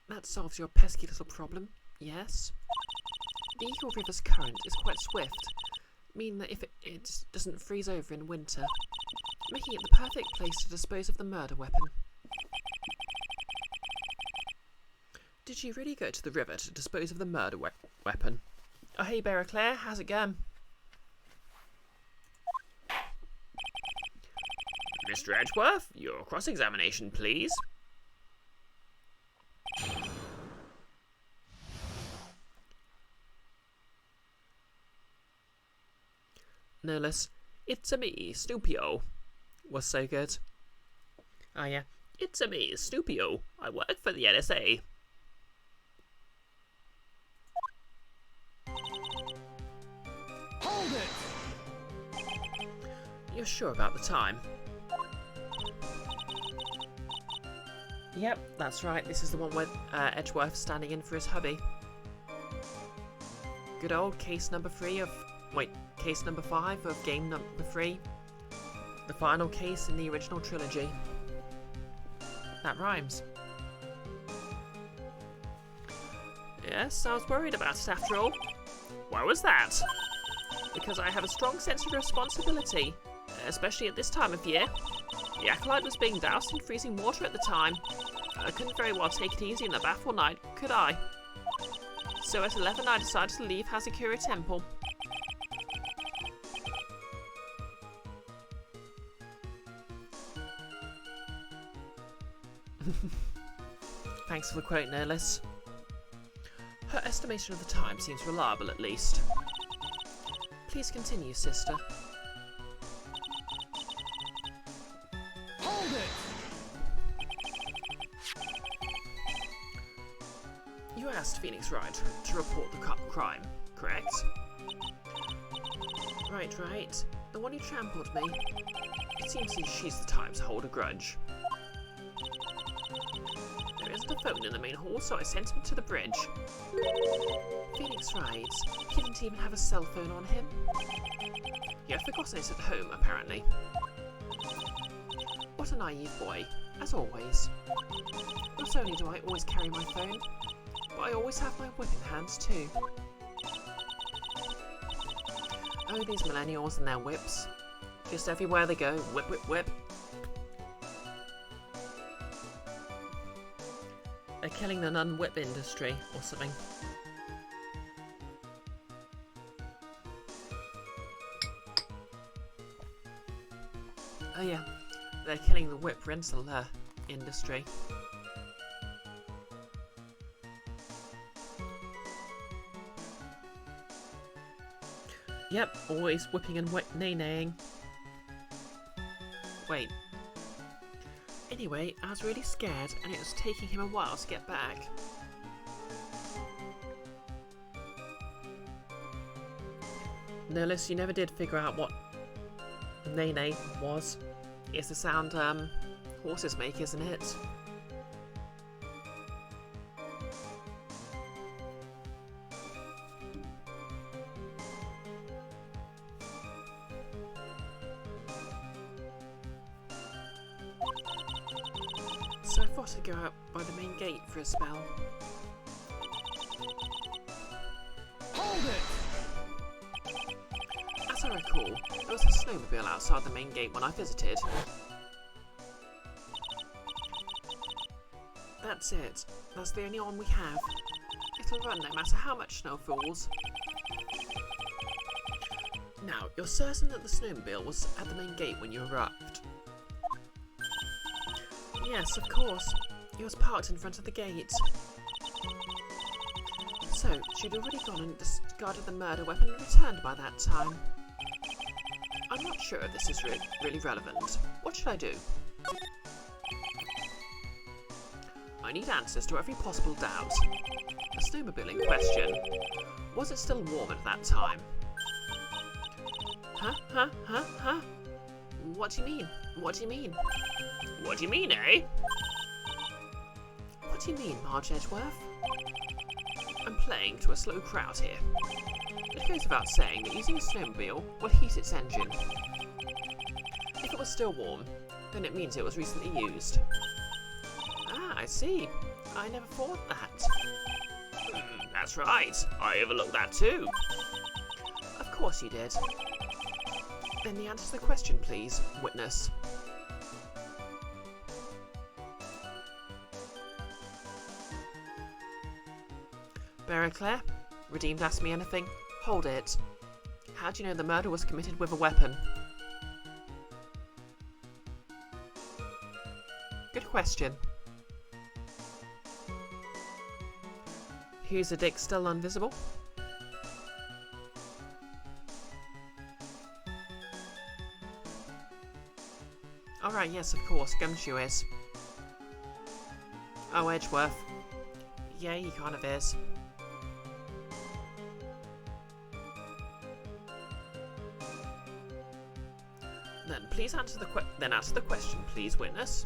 That solves your pesky little problem, yes? The Eagle River's current is quite swift, meaning that if it doesn't freeze over in winter, making it the perfect place to dispose of the murder weapon. Did you really go to the river to dispose of the murder weapon? Oh, hey, Claire, how's it going? Mr. Edgeworth, your cross-examination, please. No less. It's a me, Snoopio. Was so good. Oh, yeah. It's a me, Snoopio. I work for the NSA. Hold it! You're sure about the time? Yep, that's right. This is the one where Edgeworth's standing in for his hubby. Good old case number 3 of... Wait, case number 5 of game number 3. The final case in the original trilogy. That rhymes. Yes, I was worried about it after all. Why was that? Because I have a strong sense of responsibility, especially at this time of year. The acolyte was being doused in freezing water at the time. I couldn't very well take it easy in the bath all night, could I? So at 11 I decided to leave Hazakura Temple. Thanks for the quote, Nerlis. Her estimation of the time seems reliable, at least. Please continue, sister. Hold it! You asked Phoenix Wright to report the crime, correct? Right. The one who trampled me. It seems she's the type to hold a grudge. There isn't a phone in the main hall, so I sent him to the bridge. Phoenix right. He didn't even have a cell phone on him. He had forgotten it at home, apparently. What a naive boy, as always. Not only do I always carry my phone, but I always have my whip in hand too. Oh, these millennials and their whips. Just everywhere they go, whip, whip, whip. They're killing the non-whip industry or something. Oh yeah, they're killing the whip rental industry. Yep, always whipping and nay-naying. Wait. Anyway, I was really scared and it was taking him a while to get back. Notice you never did figure out what nay-nay was. It's the sound horses make, isn't it? So I thought I'd go out by the main gate for a spell. Hold it! As I recall, there was a snowmobile outside the main gate when I visited. That's it. That's the only one we have. It'll run no matter how much snow falls. Now, you're certain that the snowmobile was at the main gate when you arrived? Yes, of course. It was parked in front of the gate. So, she'd already gone and discarded the murder weapon and returned by that time. I'm not sure if this is really relevant. What should I do? I need answers to every possible doubt. The snowmobile in question. Was it still warm at that time? Huh? What do you mean? What do you mean? What do you mean, eh? What do you mean, Marge Edgeworth? I'm playing to a slow crowd here. It goes without saying that using a snowmobile will heat its engine. If it was still warm, then it means it was recently used. Ah, I see. I never thought that. That's right. I overlooked that too. Of course you did. Then the answer to the question, please, witness. Claire, Redeemed asked me anything? Hold it. How do you know the murder was committed with a weapon? Good question. Who's a dick still invisible? Alright, yes, of course, Gumshoe is. Oh, Edgeworth. Yeah, he kind of is. Then please answer the question, please, witness.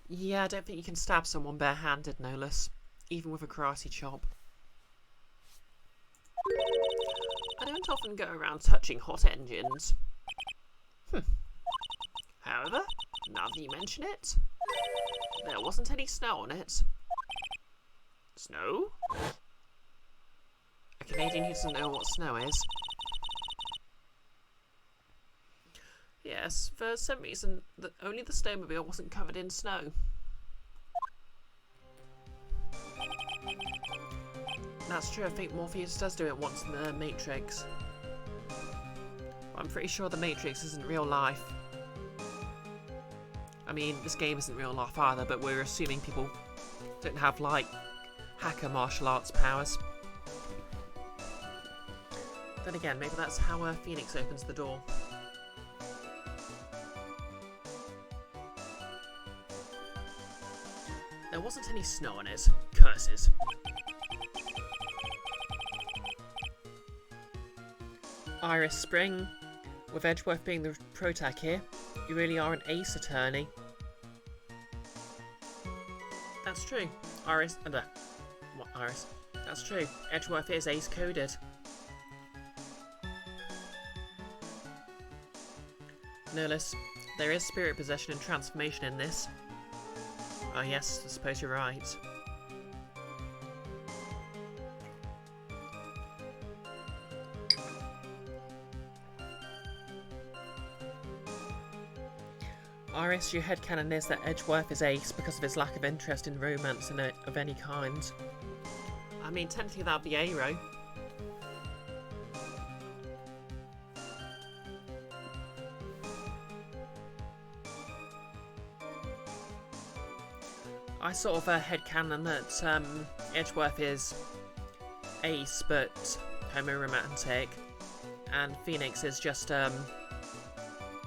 Yeah, I don't think you can stab someone barehanded, no less, even with a karate chop. I don't often go around touching hot engines. However, now that you mention it, there wasn't any snow on it. Snow? A Canadian who doesn't know what snow is. Yes, for some reason, only the snowmobile wasn't covered in snow. That's true, I think Morpheus does do it once in the Matrix. But I'm pretty sure the Matrix isn't real life. I mean, this game isn't real life either, but we're assuming people don't have, like, hacker martial arts powers. Then again, maybe that's how Phoenix opens the door. Then There wasn't any snow on it. Curses. Iris Spring, with Edgeworth being the protag here, you really are an ace attorney. That's true. Iris, what Iris? That's true. Edgeworth is ace coded. Nullis, there is spirit possession and transformation in this. Oh yes, I suppose you're right. Iris, your headcanon is that Edgeworth is ace because of his lack of interest in romance of any kind. I mean, technically that'd be Aero. I sort of headcanon that Edgeworth is ace but homo-romantic, and Phoenix is just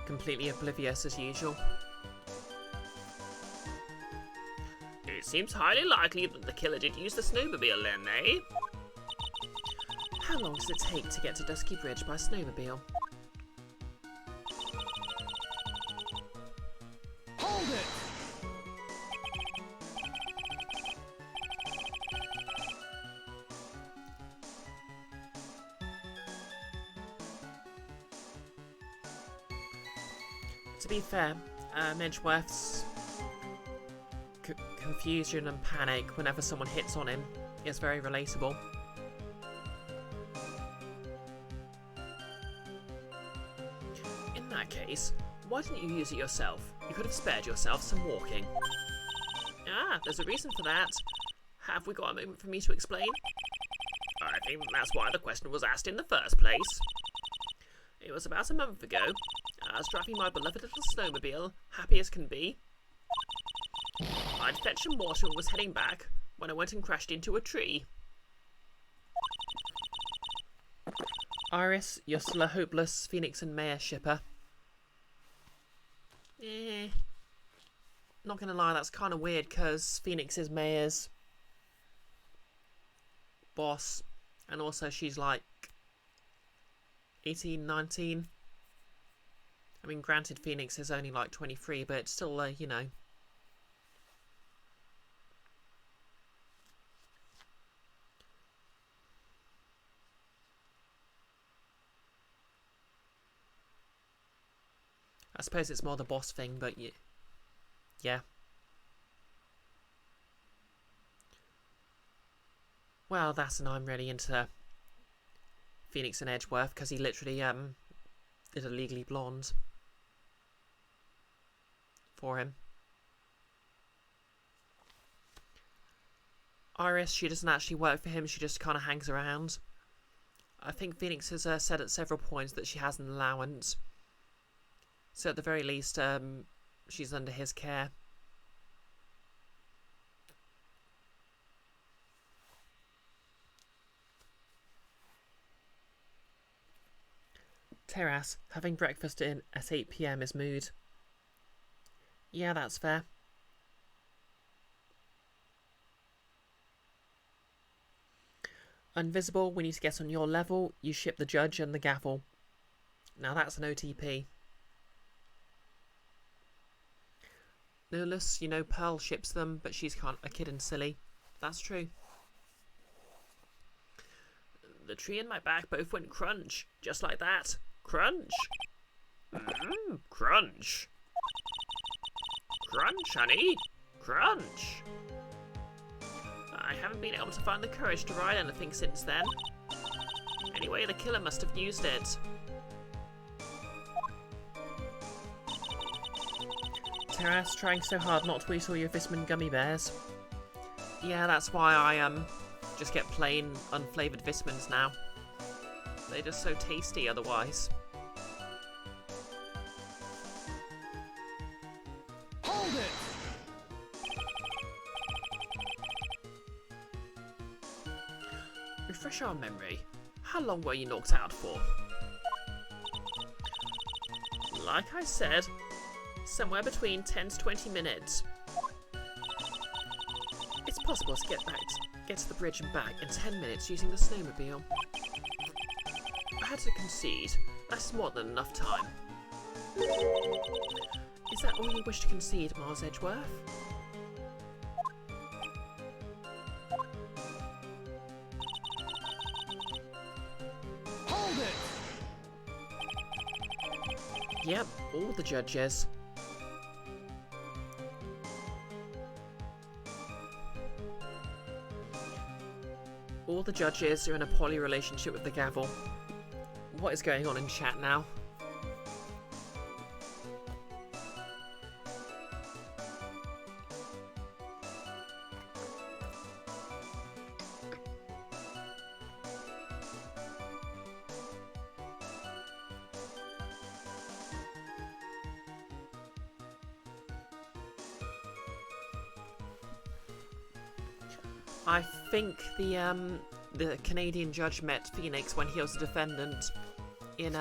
completely oblivious as usual. It seems highly likely that the killer did use the snowmobile then, eh? How long does it take to get to Dusky Bridge by snowmobile? Hold it! To be fair, Edgeworth's confusion and panic whenever someone hits on him is very relatable. In that case, why didn't you use it yourself? You could have spared yourself some walking. Ah, there's a reason for that. Have we got a moment for me to explain? I think that's why the question was asked in the first place. It was about a month ago. I was driving my beloved little snowmobile, happy as can be. I'd fetched some water and was heading back when I went and crashed into a tree. Iris, you're still a hopeless Phoenix and Maya shipper. Not gonna lie, that's kind of weird because Phoenix is Maya's boss, and also she's like 18, 19. I mean, granted, Phoenix is only like 23, but it's still, you know. I suppose it's more the boss thing, but yeah. Well, that's and I'm really into Phoenix and Edgeworth because he literally did a Legally Blonde for him. Iris, she doesn't actually work for him, she just kind of hangs around. I think Phoenix has said at several points that she has an allowance. So at the very least, she's under his care. Terrace, having breakfast at 8 PM is mood. Yeah, that's fair. Invisible, we need to get on your level. You ship the judge and the gavel. Now that's an OTP. Nullis, you know Pearl ships them, but she's kind of a kid and silly. That's true. The tree and my back both went crunch, just like that. Crunch. Crunch. Crunch, honey. Crunch. I haven't been able to find the courage to ride anything since then. Anyway, the killer must have used it. Terrace, trying so hard not to eat all your Visman gummy bears. Yeah, that's why I just get plain unflavoured Vismans now. They're just so tasty otherwise. Hold it! Refresh our memory. How long were you knocked out for? Like I said, somewhere between 10 to 20 minutes. possible to get to the bridge and back in 10 minutes using the snowmobile. I had to concede. That's more than enough time. Is that all you wish to concede, Mars Edgeworth? Hold it! Yep, all the judges. All the judges are in a poly relationship with the gavel. What is going on in chat now? I think the Canadian judge met Phoenix when he was a defendant in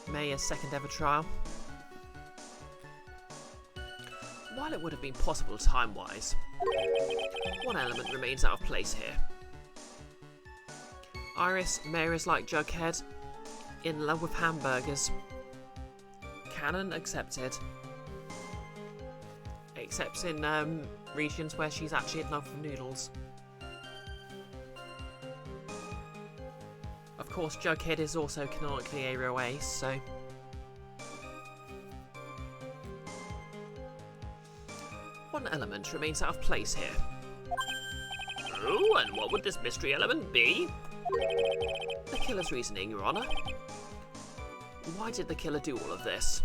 Mayor's second ever trial. While it would have been possible time-wise, one element remains out of place here. Iris, Mayor is like Jughead, in love with hamburgers. Canon accepted. Except in regions where she's actually in love with noodles. Of course, Jughead is also canonically a real ace, so... One element remains out of place here. Oh, and what would this mystery element be? The killer's reasoning, Your Honour. Why did the killer do all of this?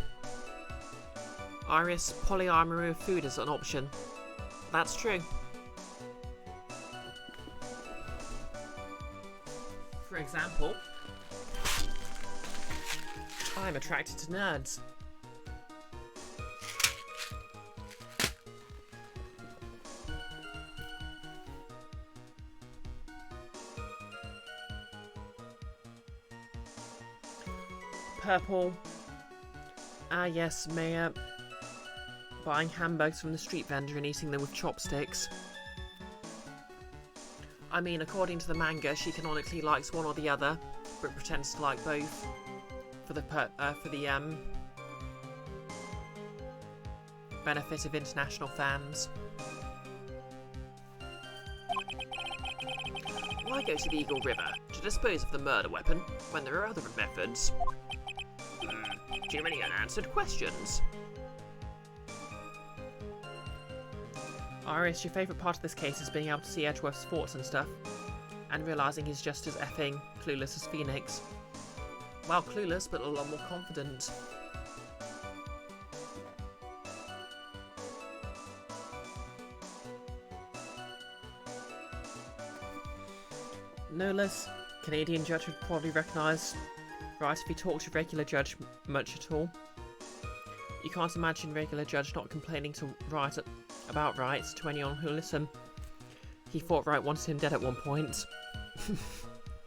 Iris, polyarmory of food is an option. That's true. For example, I'm attracted to nerds. Purple. Ah yes, Mayor. Buying hamburgers from the street vendor and eating them with chopsticks. I mean, according to the manga, she canonically likes one or the other, but pretends to like both. For the benefit of international fans. Why go to the Eagle River to dispose of the murder weapon when there are other methods? Too many unanswered questions. Iris, your favourite part of this case is being able to see Edgeworth's thoughts and stuff, and realising he's just as effing clueless as Phoenix. Well, clueless, but a lot more confident. No less, Canadian judge would probably recognise, right, if he talked to regular judge much at all. You can't imagine regular judge not complaining to Wright about rights to anyone who listen. He thought Wright wanted him dead at one point.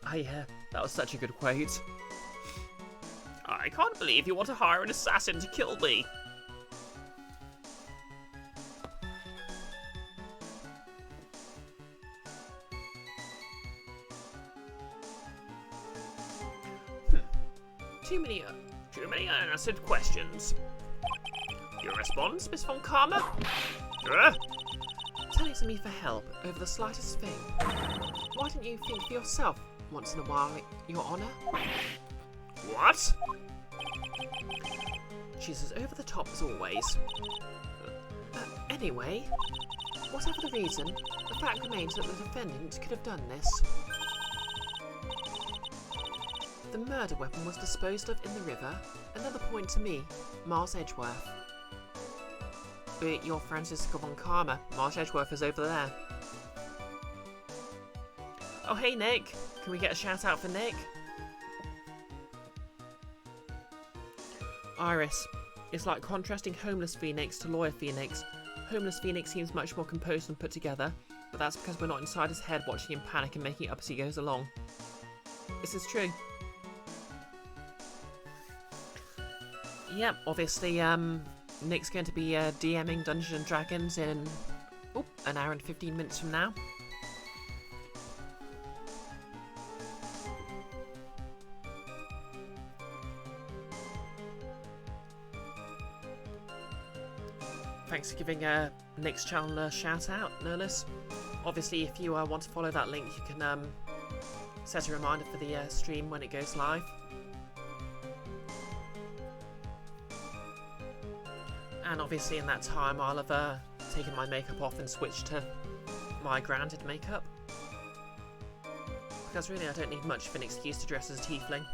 Ah yeah, that was such a good quote. I can't believe you want to hire an assassin to kill me. Too many unanswered questions. Your response, Miss Von Karma? Turning to me for help over the slightest thing. Why don't you think for yourself once in a while, Your Honour? What? She's as over the top as always. Anyway, whatever the reason, the fact remains that the defendant could have done this. The murder weapon was disposed of in the river. Another point to me, Mars Edgeworth. But you're Francisco Von Karma. Mars Edgeworth is over there. Oh hey Nick, can we get a shout out for Nick? Iris, it's like contrasting homeless Phoenix to lawyer Phoenix. Homeless Phoenix seems much more composed and put together, but that's because we're not inside his head watching him panic and making it up as he goes along. This is true. Yep, obviously, Nick's going to be DMing Dungeons & Dragons in Oh, an hour and 15 minutes from now. Thanks for giving Nick's channel a shout out, Nerdless. Obviously, if you want to follow that link, you can set a reminder for the stream when it goes live. And obviously in that time I'll have taken my makeup off and switched to my grounded makeup. Because really I don't need much of an excuse to dress as a tiefling.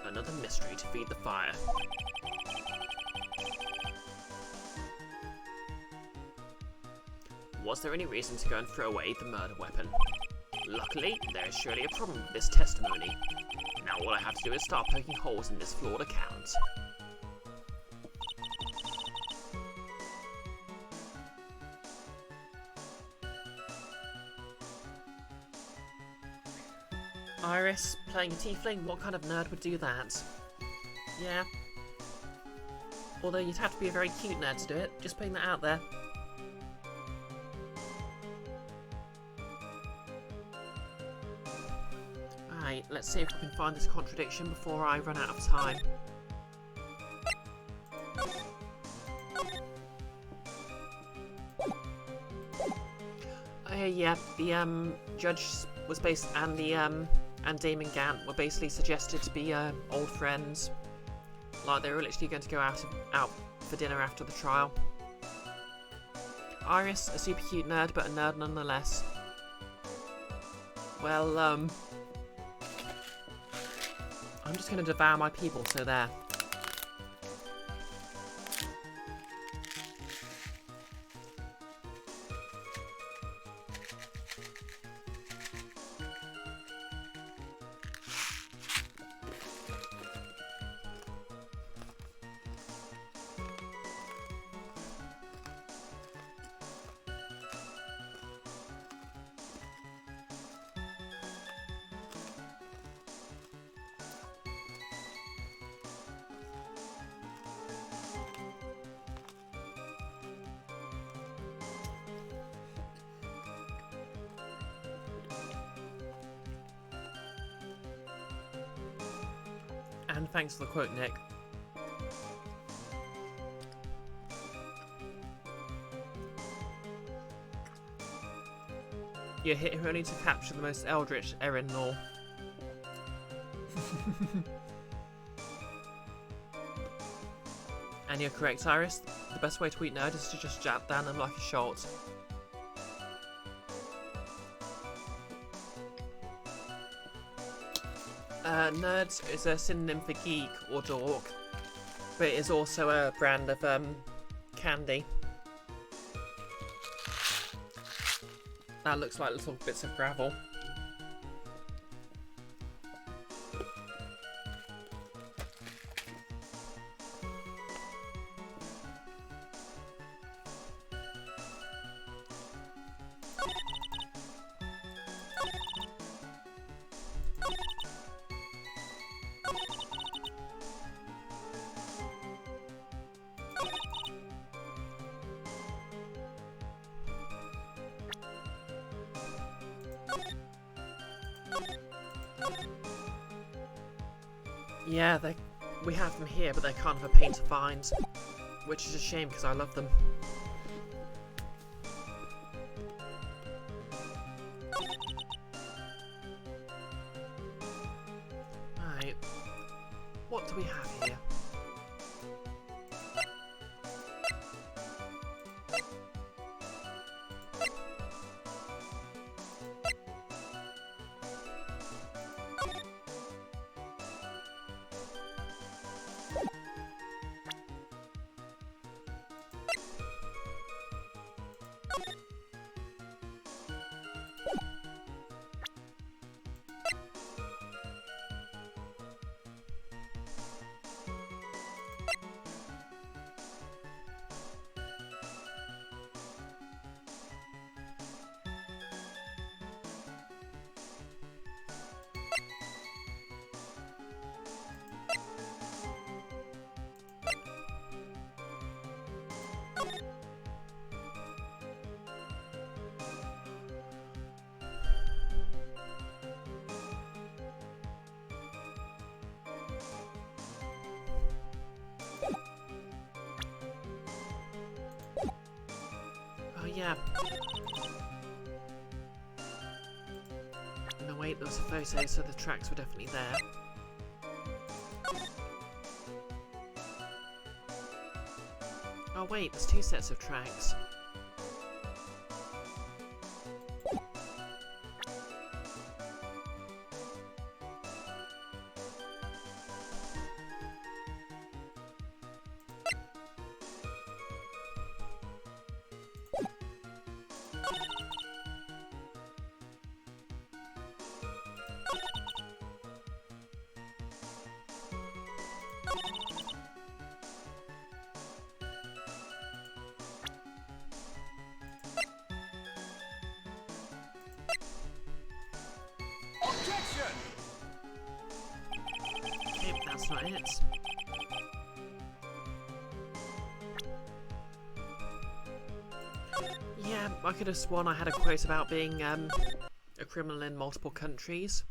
Another mystery to feed the fire. Was there any reason to go and throw away the murder weapon? Luckily, there is surely a problem with this testimony. Now all I have to do is start poking holes in this flawed account. Iris, playing a tiefling, what kind of nerd would do that? Yeah. Although you'd have to be a very cute nerd to do it, just putting that out there. Alright, let's see if we can find this contradiction before I run out of time. Oh yeah, the judge was based, and the and Damon Gant were basically suggested to be old friends. Like they were literally going to go out for dinner after the trial. Iris, a super cute nerd, but a nerd nonetheless. Well, I'm just going to devour my people, so there. And thanks for the quote, Nick. You're here only to capture the most eldritch Erin lore. And you're correct, Iris. The best way to eat nerd is to just jab down them like a shot. Nerd is a synonym for geek or dork, but it is also a brand of candy. That looks like little bits of gravel. Yeah, we have them here, but they're kind of a pain to find, which is a shame because I love them. Right, what do we have here? yeah. No, wait, there was a photo, so the tracks were definitely there. Oh wait, there's 2 sets of tracks. Objection! Yep, that's not it. Yeah, I could have sworn I had a quote about being a criminal in multiple countries.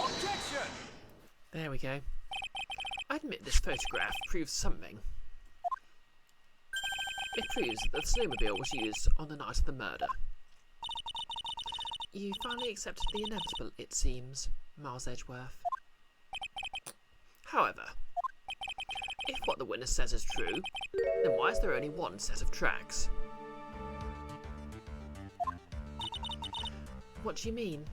Objection! There we go. I admit this photograph proves something. It proves that the snowmobile was used on the night of the murder. You finally accepted the inevitable, it seems, Miles Edgeworth. However, if what the witness says is true, then why is there only 1 set of tracks? What do you mean?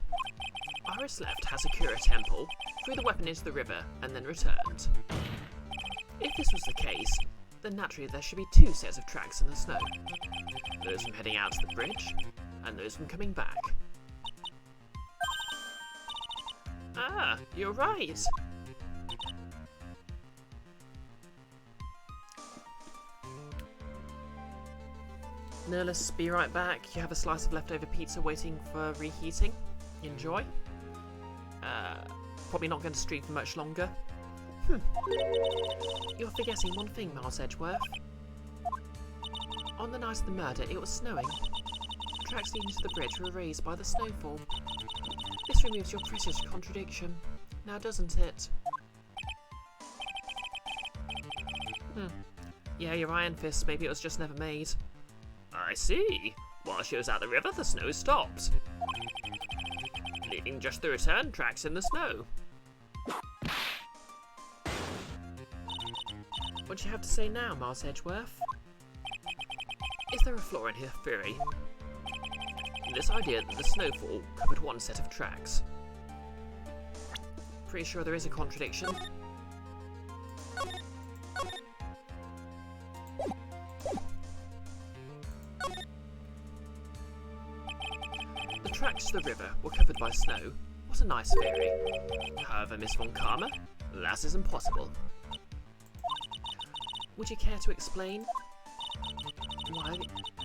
Iris left Hasakura Temple, threw the weapon into the river, and then returned. If this was the case, then naturally there should be 2 sets of tracks in the snow. Those from heading out to the bridge, and those from coming back. Ah, you're right! Nurlus, be right back. You have a slice of leftover pizza waiting for reheating. Enjoy. Probably not going to stream for much longer. You're forgetting one thing, Miles Edgeworth. On the night of the murder, it was snowing. The tracks leading to the bridge were erased by the snowfall. This removes your precious contradiction, now doesn't it? Yeah, your Iron Fist, maybe it was just never made. I see. While she was at the river, the snow stopped, leaving just the return tracks in the snow. What do you have to say now, Miles Edgeworth? Is there a flaw in her theory? This idea that the snowfall covered 1 set of tracks. Pretty sure there is a contradiction. The tracks to the river were covered by snow. What a nice theory. However, Miss Von Karma, that is impossible. Would you care to explain why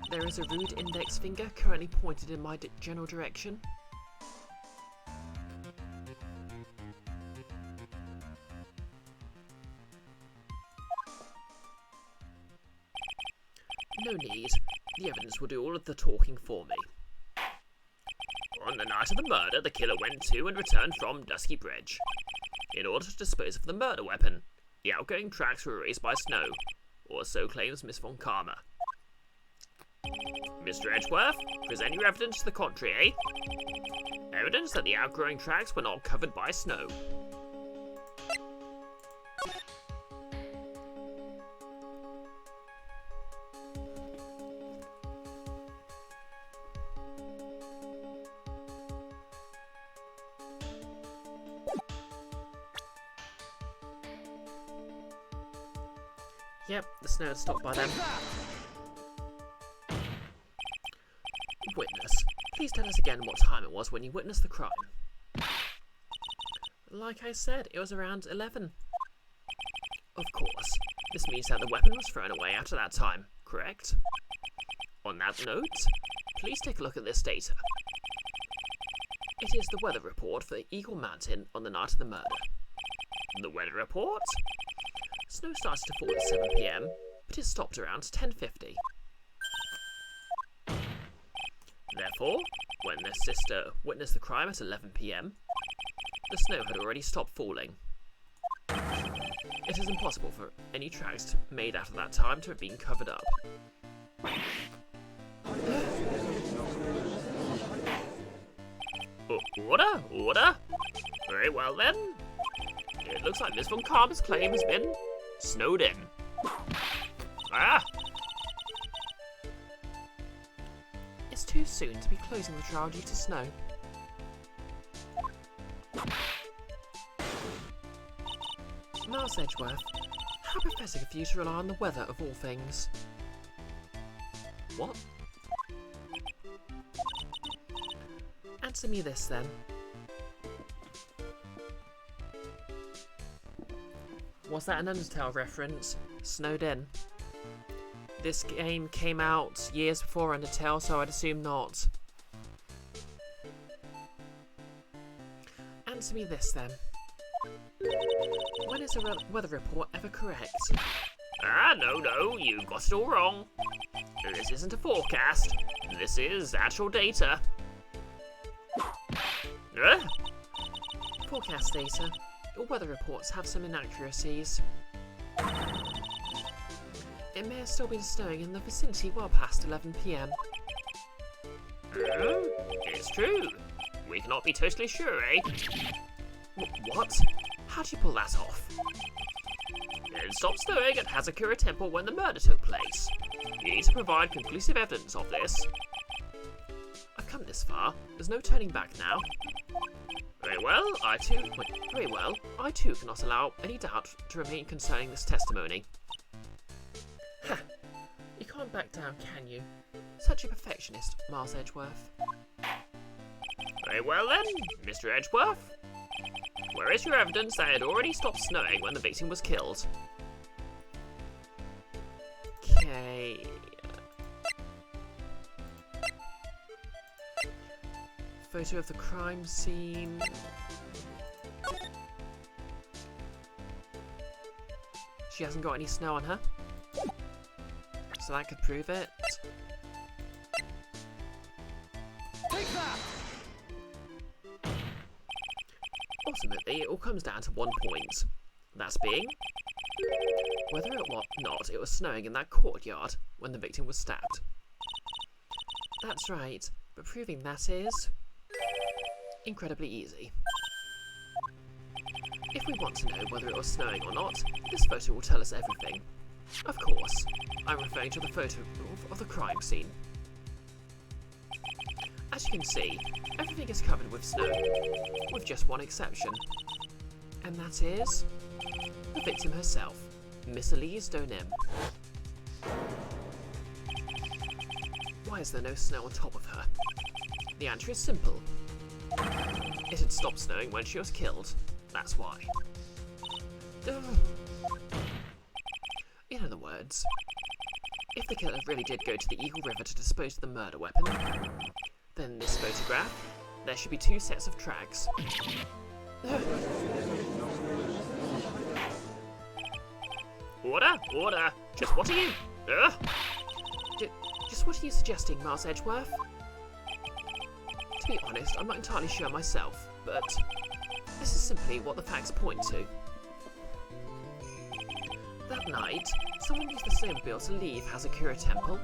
there is a rude index finger currently pointed in my general direction? No need. The evidence will do all of the talking for me. On the night of the murder, the killer went to and returned from Dusky Bridge in order to dispose of the murder weapon. The outgoing tracks were erased by snow, or so claims Miss Von Karma. Mr. Edgeworth, present your evidence to the contrary, eh? Evidence that the outgrowing tracks were not covered by snow. Yep, the snow had stopped by then. Witness, please tell us again what time it was when you witnessed the crime. Like I said, it was around 11. Of course. This means that the weapon was thrown away after that time, correct? On that note, please take a look at this data. It is the weather report for Eagle Mountain on the night of the murder. The weather report? Snow started to fall at 7 PM, but it stopped around 10:50. Therefore, when their sister witnessed the crime at 11 PM, the snow had already stopped falling. It is impossible for any tracks made after that time to have been covered up. Order? Order? Very well then. It looks like Miss Von Karma's claim has been snowed in. Ah! It's too soon to be closing the trial due to snow. Miles Edgeworth, how pathetic of you to rely on the weather of all things. What? Answer me this then. Was that an Undertale reference? Snowed in. This game came out years before Undertale, so I'd assume not. Answer me this then. When is a weather report ever correct? Ah, no, you got it all wrong. This isn't a forecast. This is actual data. Forecast data. Your weather reports have some inaccuracies. It may have still been snowing in the vicinity well past 11 PM. It's true. We cannot be totally sure, eh? What? How'd you pull that off? It stopped snowing at Hazakura Temple when the murder took place. You need to provide conclusive evidence of this. I've come this far. There's no turning back now. Very well, I too cannot allow any doubt to remain concerning this testimony. Ha! You can't back down, can you? Such a perfectionist, Miles Edgeworth. Very well then, Mr. Edgeworth. Where is your evidence that it had already stopped snowing when the victim was killed? Okay. Photo of the crime scene. She hasn't got any snow on her, so that could prove it. Take that! Ultimately, it all comes down to one point. That's being whether or not it was snowing in that courtyard when the victim was stabbed. That's right, but proving that is incredibly easy. If we want to know whether it was snowing or not, this photo will tell us everything. Of course, I'm referring to the photo of the crime scene. As you can see, everything is covered with snow, with just one exception. And that is the victim herself, Miss Elise Donim. Why is there no snow on top of her? The answer is simple. It had stopped snowing when she was killed. That's why. In other words, if the killer really did go to the Eagle River to dispose of the murder weapon, then in this photograph, there should be two sets of tracks. Order! Just what are you? Just what are you suggesting, Miles Edgeworth? To be honest, I'm not entirely sure myself, but this is simply what the facts point to. That night, someone used the snowmobile to leave Hazakura Temple.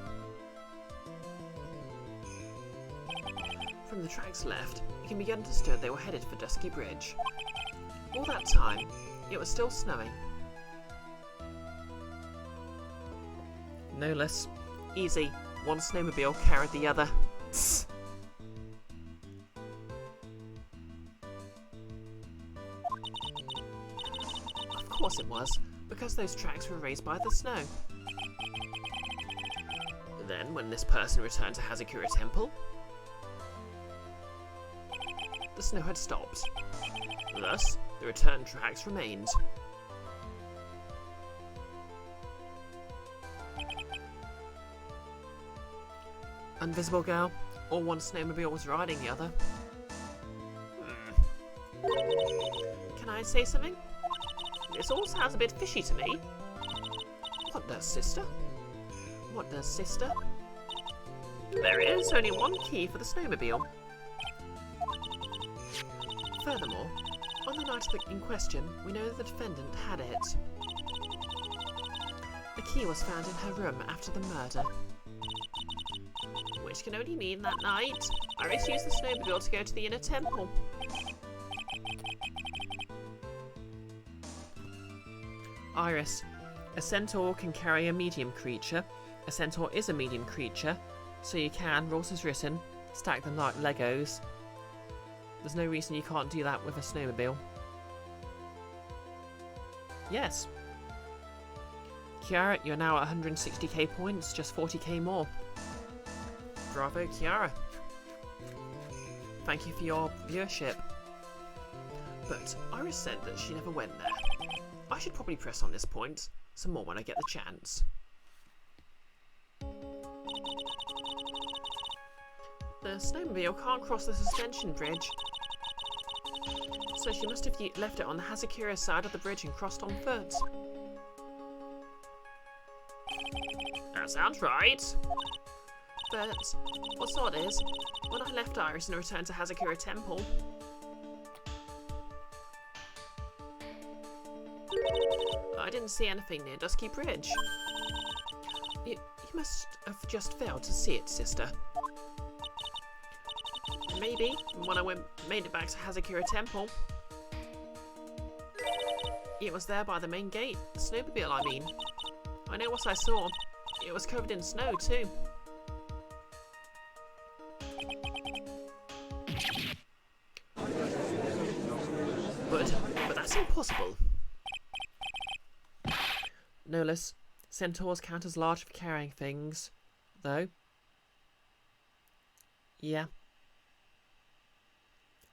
From the tracks left, it can be understood they were headed for Dusky Bridge. All that time, it was still snowing. No less. Easy. One snowmobile carried the other. Tss. Of course it was, because those tracks were raised by the snow. Then, when this person returned to Hazakura Temple, the snow had stopped. Thus, the return tracks remained. Invisible girl, or one snowmobile was riding the other. Can I say something? This all sounds a bit fishy to me. What does, sister? What does, sister? There is only one key for the snowmobile. Furthermore, on the night in question, we know the defendant had it. The key was found in her room after the murder. Which can only mean that night, Iris used the snowmobile to go to the inner temple. Iris, a centaur can carry a medium creature. A centaur is a medium creature, so you can, rules as written, stack them like Legos. There's no reason you can't do that with a snowmobile. Yes. Kiara, you're now at 160k points, just 40k more. Bravo, Kiara. Thank you for your viewership. But Iris said that she never went there. I should probably press on this point some more when I get the chance. The snowmobile can't cross the suspension bridge, so she must have left it on the Hazakura side of the bridge and crossed on foot. That sounds right. But what's odd is, when I left Iris and returned to Hazakura Temple, I didn't see anything near Dusky Bridge. You must have just failed to see it, sister. Maybe, when I made it back to Hazakura Temple, it was there by the main gate, the snowmobile I mean. I know what I saw. It was covered in snow too. But that's impossible. No less, centaurs count as large for carrying things, though. Yeah.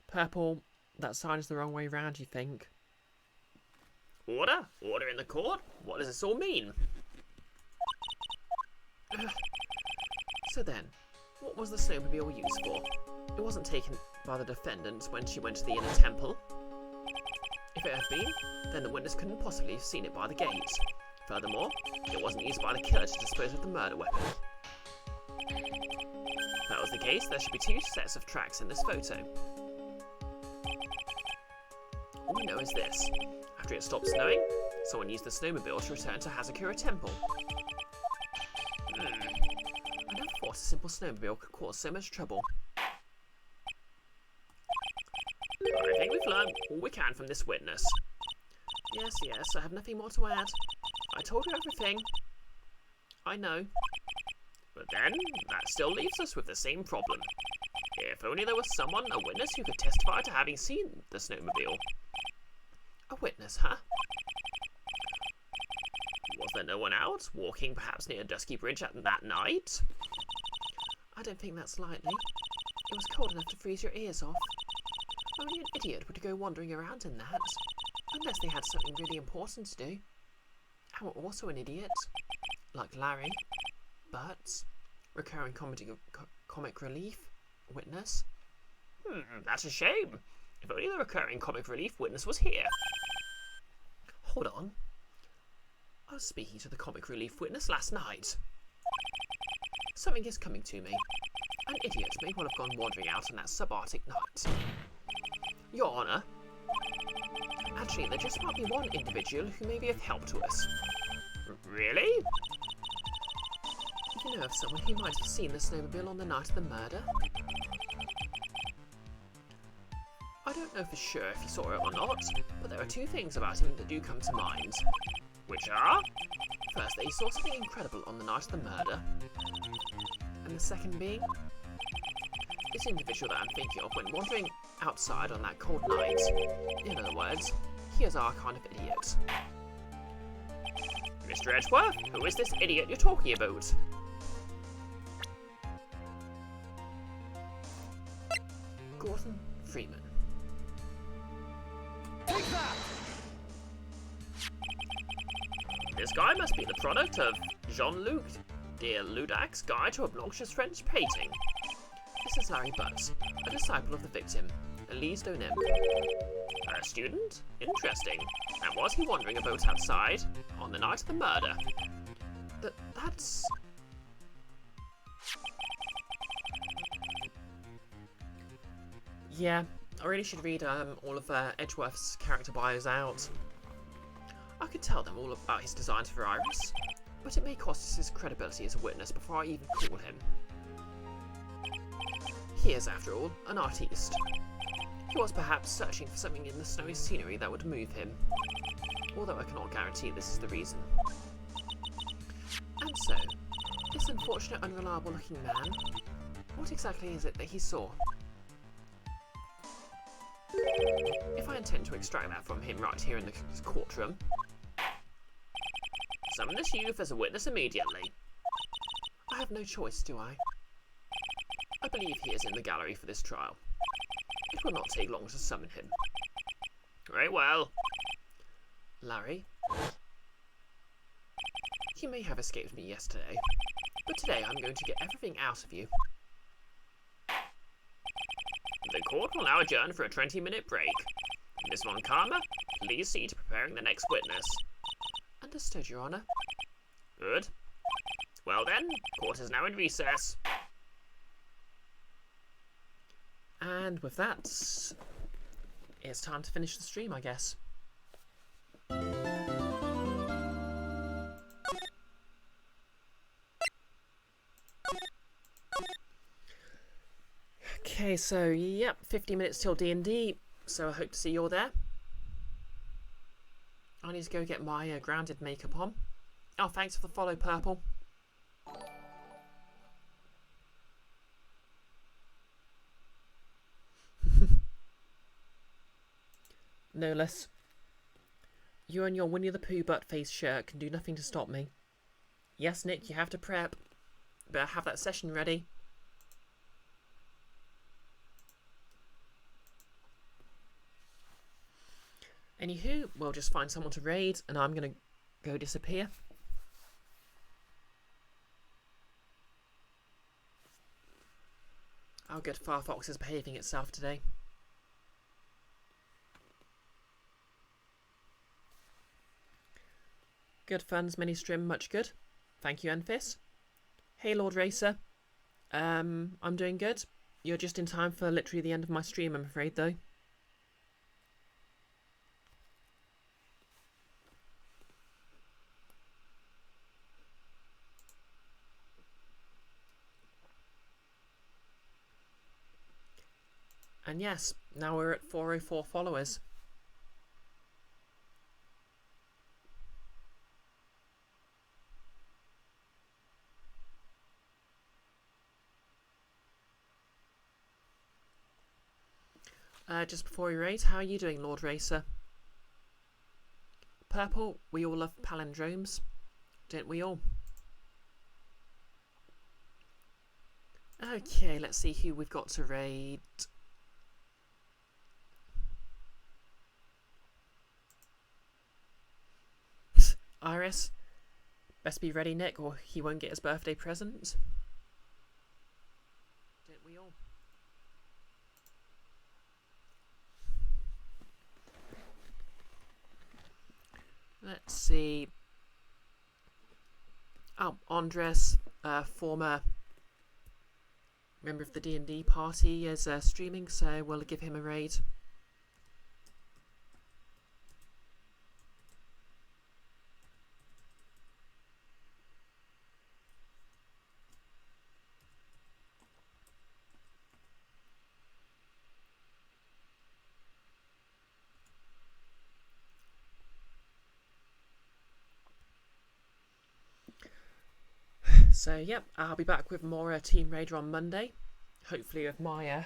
Purple, that sign is the wrong way round, you think? Order? Order in the court? What does this all mean? So then, what was the snowmobile used for? It wasn't taken by the defendant when she went to the inner temple. If it had been, then the witness couldn't possibly have seen it by the gate. Furthermore, it wasn't used by the killer to dispose of the murder weapon. If that was the case, there should be two sets of tracks in this photo. All we know is this. After it stopped snowing, someone used the snowmobile to return to Hazakura Temple. I never thought a simple snowmobile could cause so much trouble. I think we've learned all we can from this witness. Yes, I have nothing more to add. I told you everything. I know. But then, that still leaves us with the same problem. If only there was someone, a witness, who could testify to having seen the snowmobile. A witness, huh? Was there no one out, walking perhaps near Dusky Bridge that night? I don't think that's likely. It was cold enough to freeze your ears off. Only an idiot would go wandering around in that. Unless they had something really important to do. I'm also an idiot. Like Larry. But recurring comic relief witness. That's a shame. If only the recurring comic relief witness was here. Hold on. I was speaking to the comic relief witness last night. Something is coming to me. An idiot may well have gone wandering out on that subarctic night. Your Honour. Actually, there just might be one individual who may be of help to us. Really? You know of someone who might have seen the snowmobile on the night of the murder? know for sure if he saw it or not, but there are two things about him that do come to mind. Which are? First, that he saw something incredible on the night of the murder. And the second being, this individual that I'm thinking of went wandering outside on that cold night. In other words, he is our kind of idiot. Mr. Edgeworth, who is this idiot you're talking about? Gordon Freeman. Take that! This guy must be the product of Jean-Luc de Ludac's Guide to Obnoxious French Painting. This is Larry Butts, a disciple of the victim, Elise Donem. A student? Interesting. And was he wandering about outside on the night of the murder? That's... Yeah, I really should read all of Edgeworth's character bios out. I could tell them all about his designs for Iris, but it may cost us his credibility as a witness before I even call him. He is, after all, an artiste. He was perhaps searching for something in the snowy scenery that would move him, although I cannot guarantee this is the reason. And so, this unfortunate, unreliable-looking man, what exactly is it that he saw? If I intend to extract that from him right here in the courtroom... Summon this youth as a witness immediately. I have no choice, do I? I believe he is in the gallery for this trial. It will not take long to summon him. Very well. Larry, you may have escaped me yesterday, but today I'm going to get everything out of you. The court will now adjourn for a 20-minute break. Miss Von Karma, please see to preparing the next witness. Understood, Your Honour. Good. Well then, court is now in recess. And with that, it's time to finish the stream, I guess. Okay, so yep, 50 minutes till D&D, so I hope to see you all there. I need to go get my grounded makeup on. Oh, thanks for the follow, Purple. No less. You and your Winnie the Pooh butt-face shirt can do nothing to stop me. Yes, Nick, you have to prep. Better have that session ready. Anywho, we'll just find someone to raid, and I'm gonna go disappear. Oh good, Firefox is behaving itself today. Good funds, mini stream, much good. Thank you, Enfys. Hey, Lord Racer. I'm doing good. You're just in time for literally the end of my stream, I'm afraid, though. And yes, now we're at 404 followers. Just before we raid, how are you doing, Lord Racer? Purple, we all love palindromes, don't we all? Okay, let's see who we've got to raid. Iris, best be ready, Nick, or he won't get his birthday present. Don't we all? Let's see. Oh, Andres, former member of the D&D party, is streaming, so we'll give him a raid. So, yep, I'll be back with more Team Raider on Monday. Hopefully with my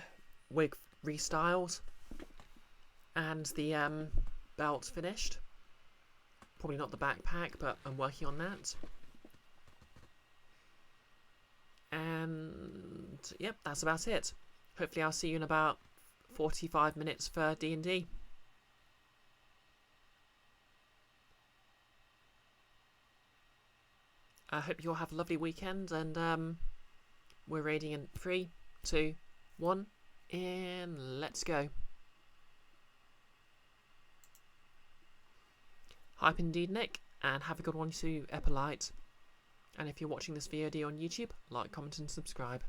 wig restyles and the belt finished. Probably not the backpack, but I'm working on that. And, yep, that's about it. Hopefully I'll see you in about 45 minutes for D&D. I hope you all have a lovely weekend, and we're raiding in 3, 2, 1, and let's go. Hype indeed, Nick, and have a good one to Eppolite. And if you're watching this VOD on YouTube, like, comment and subscribe.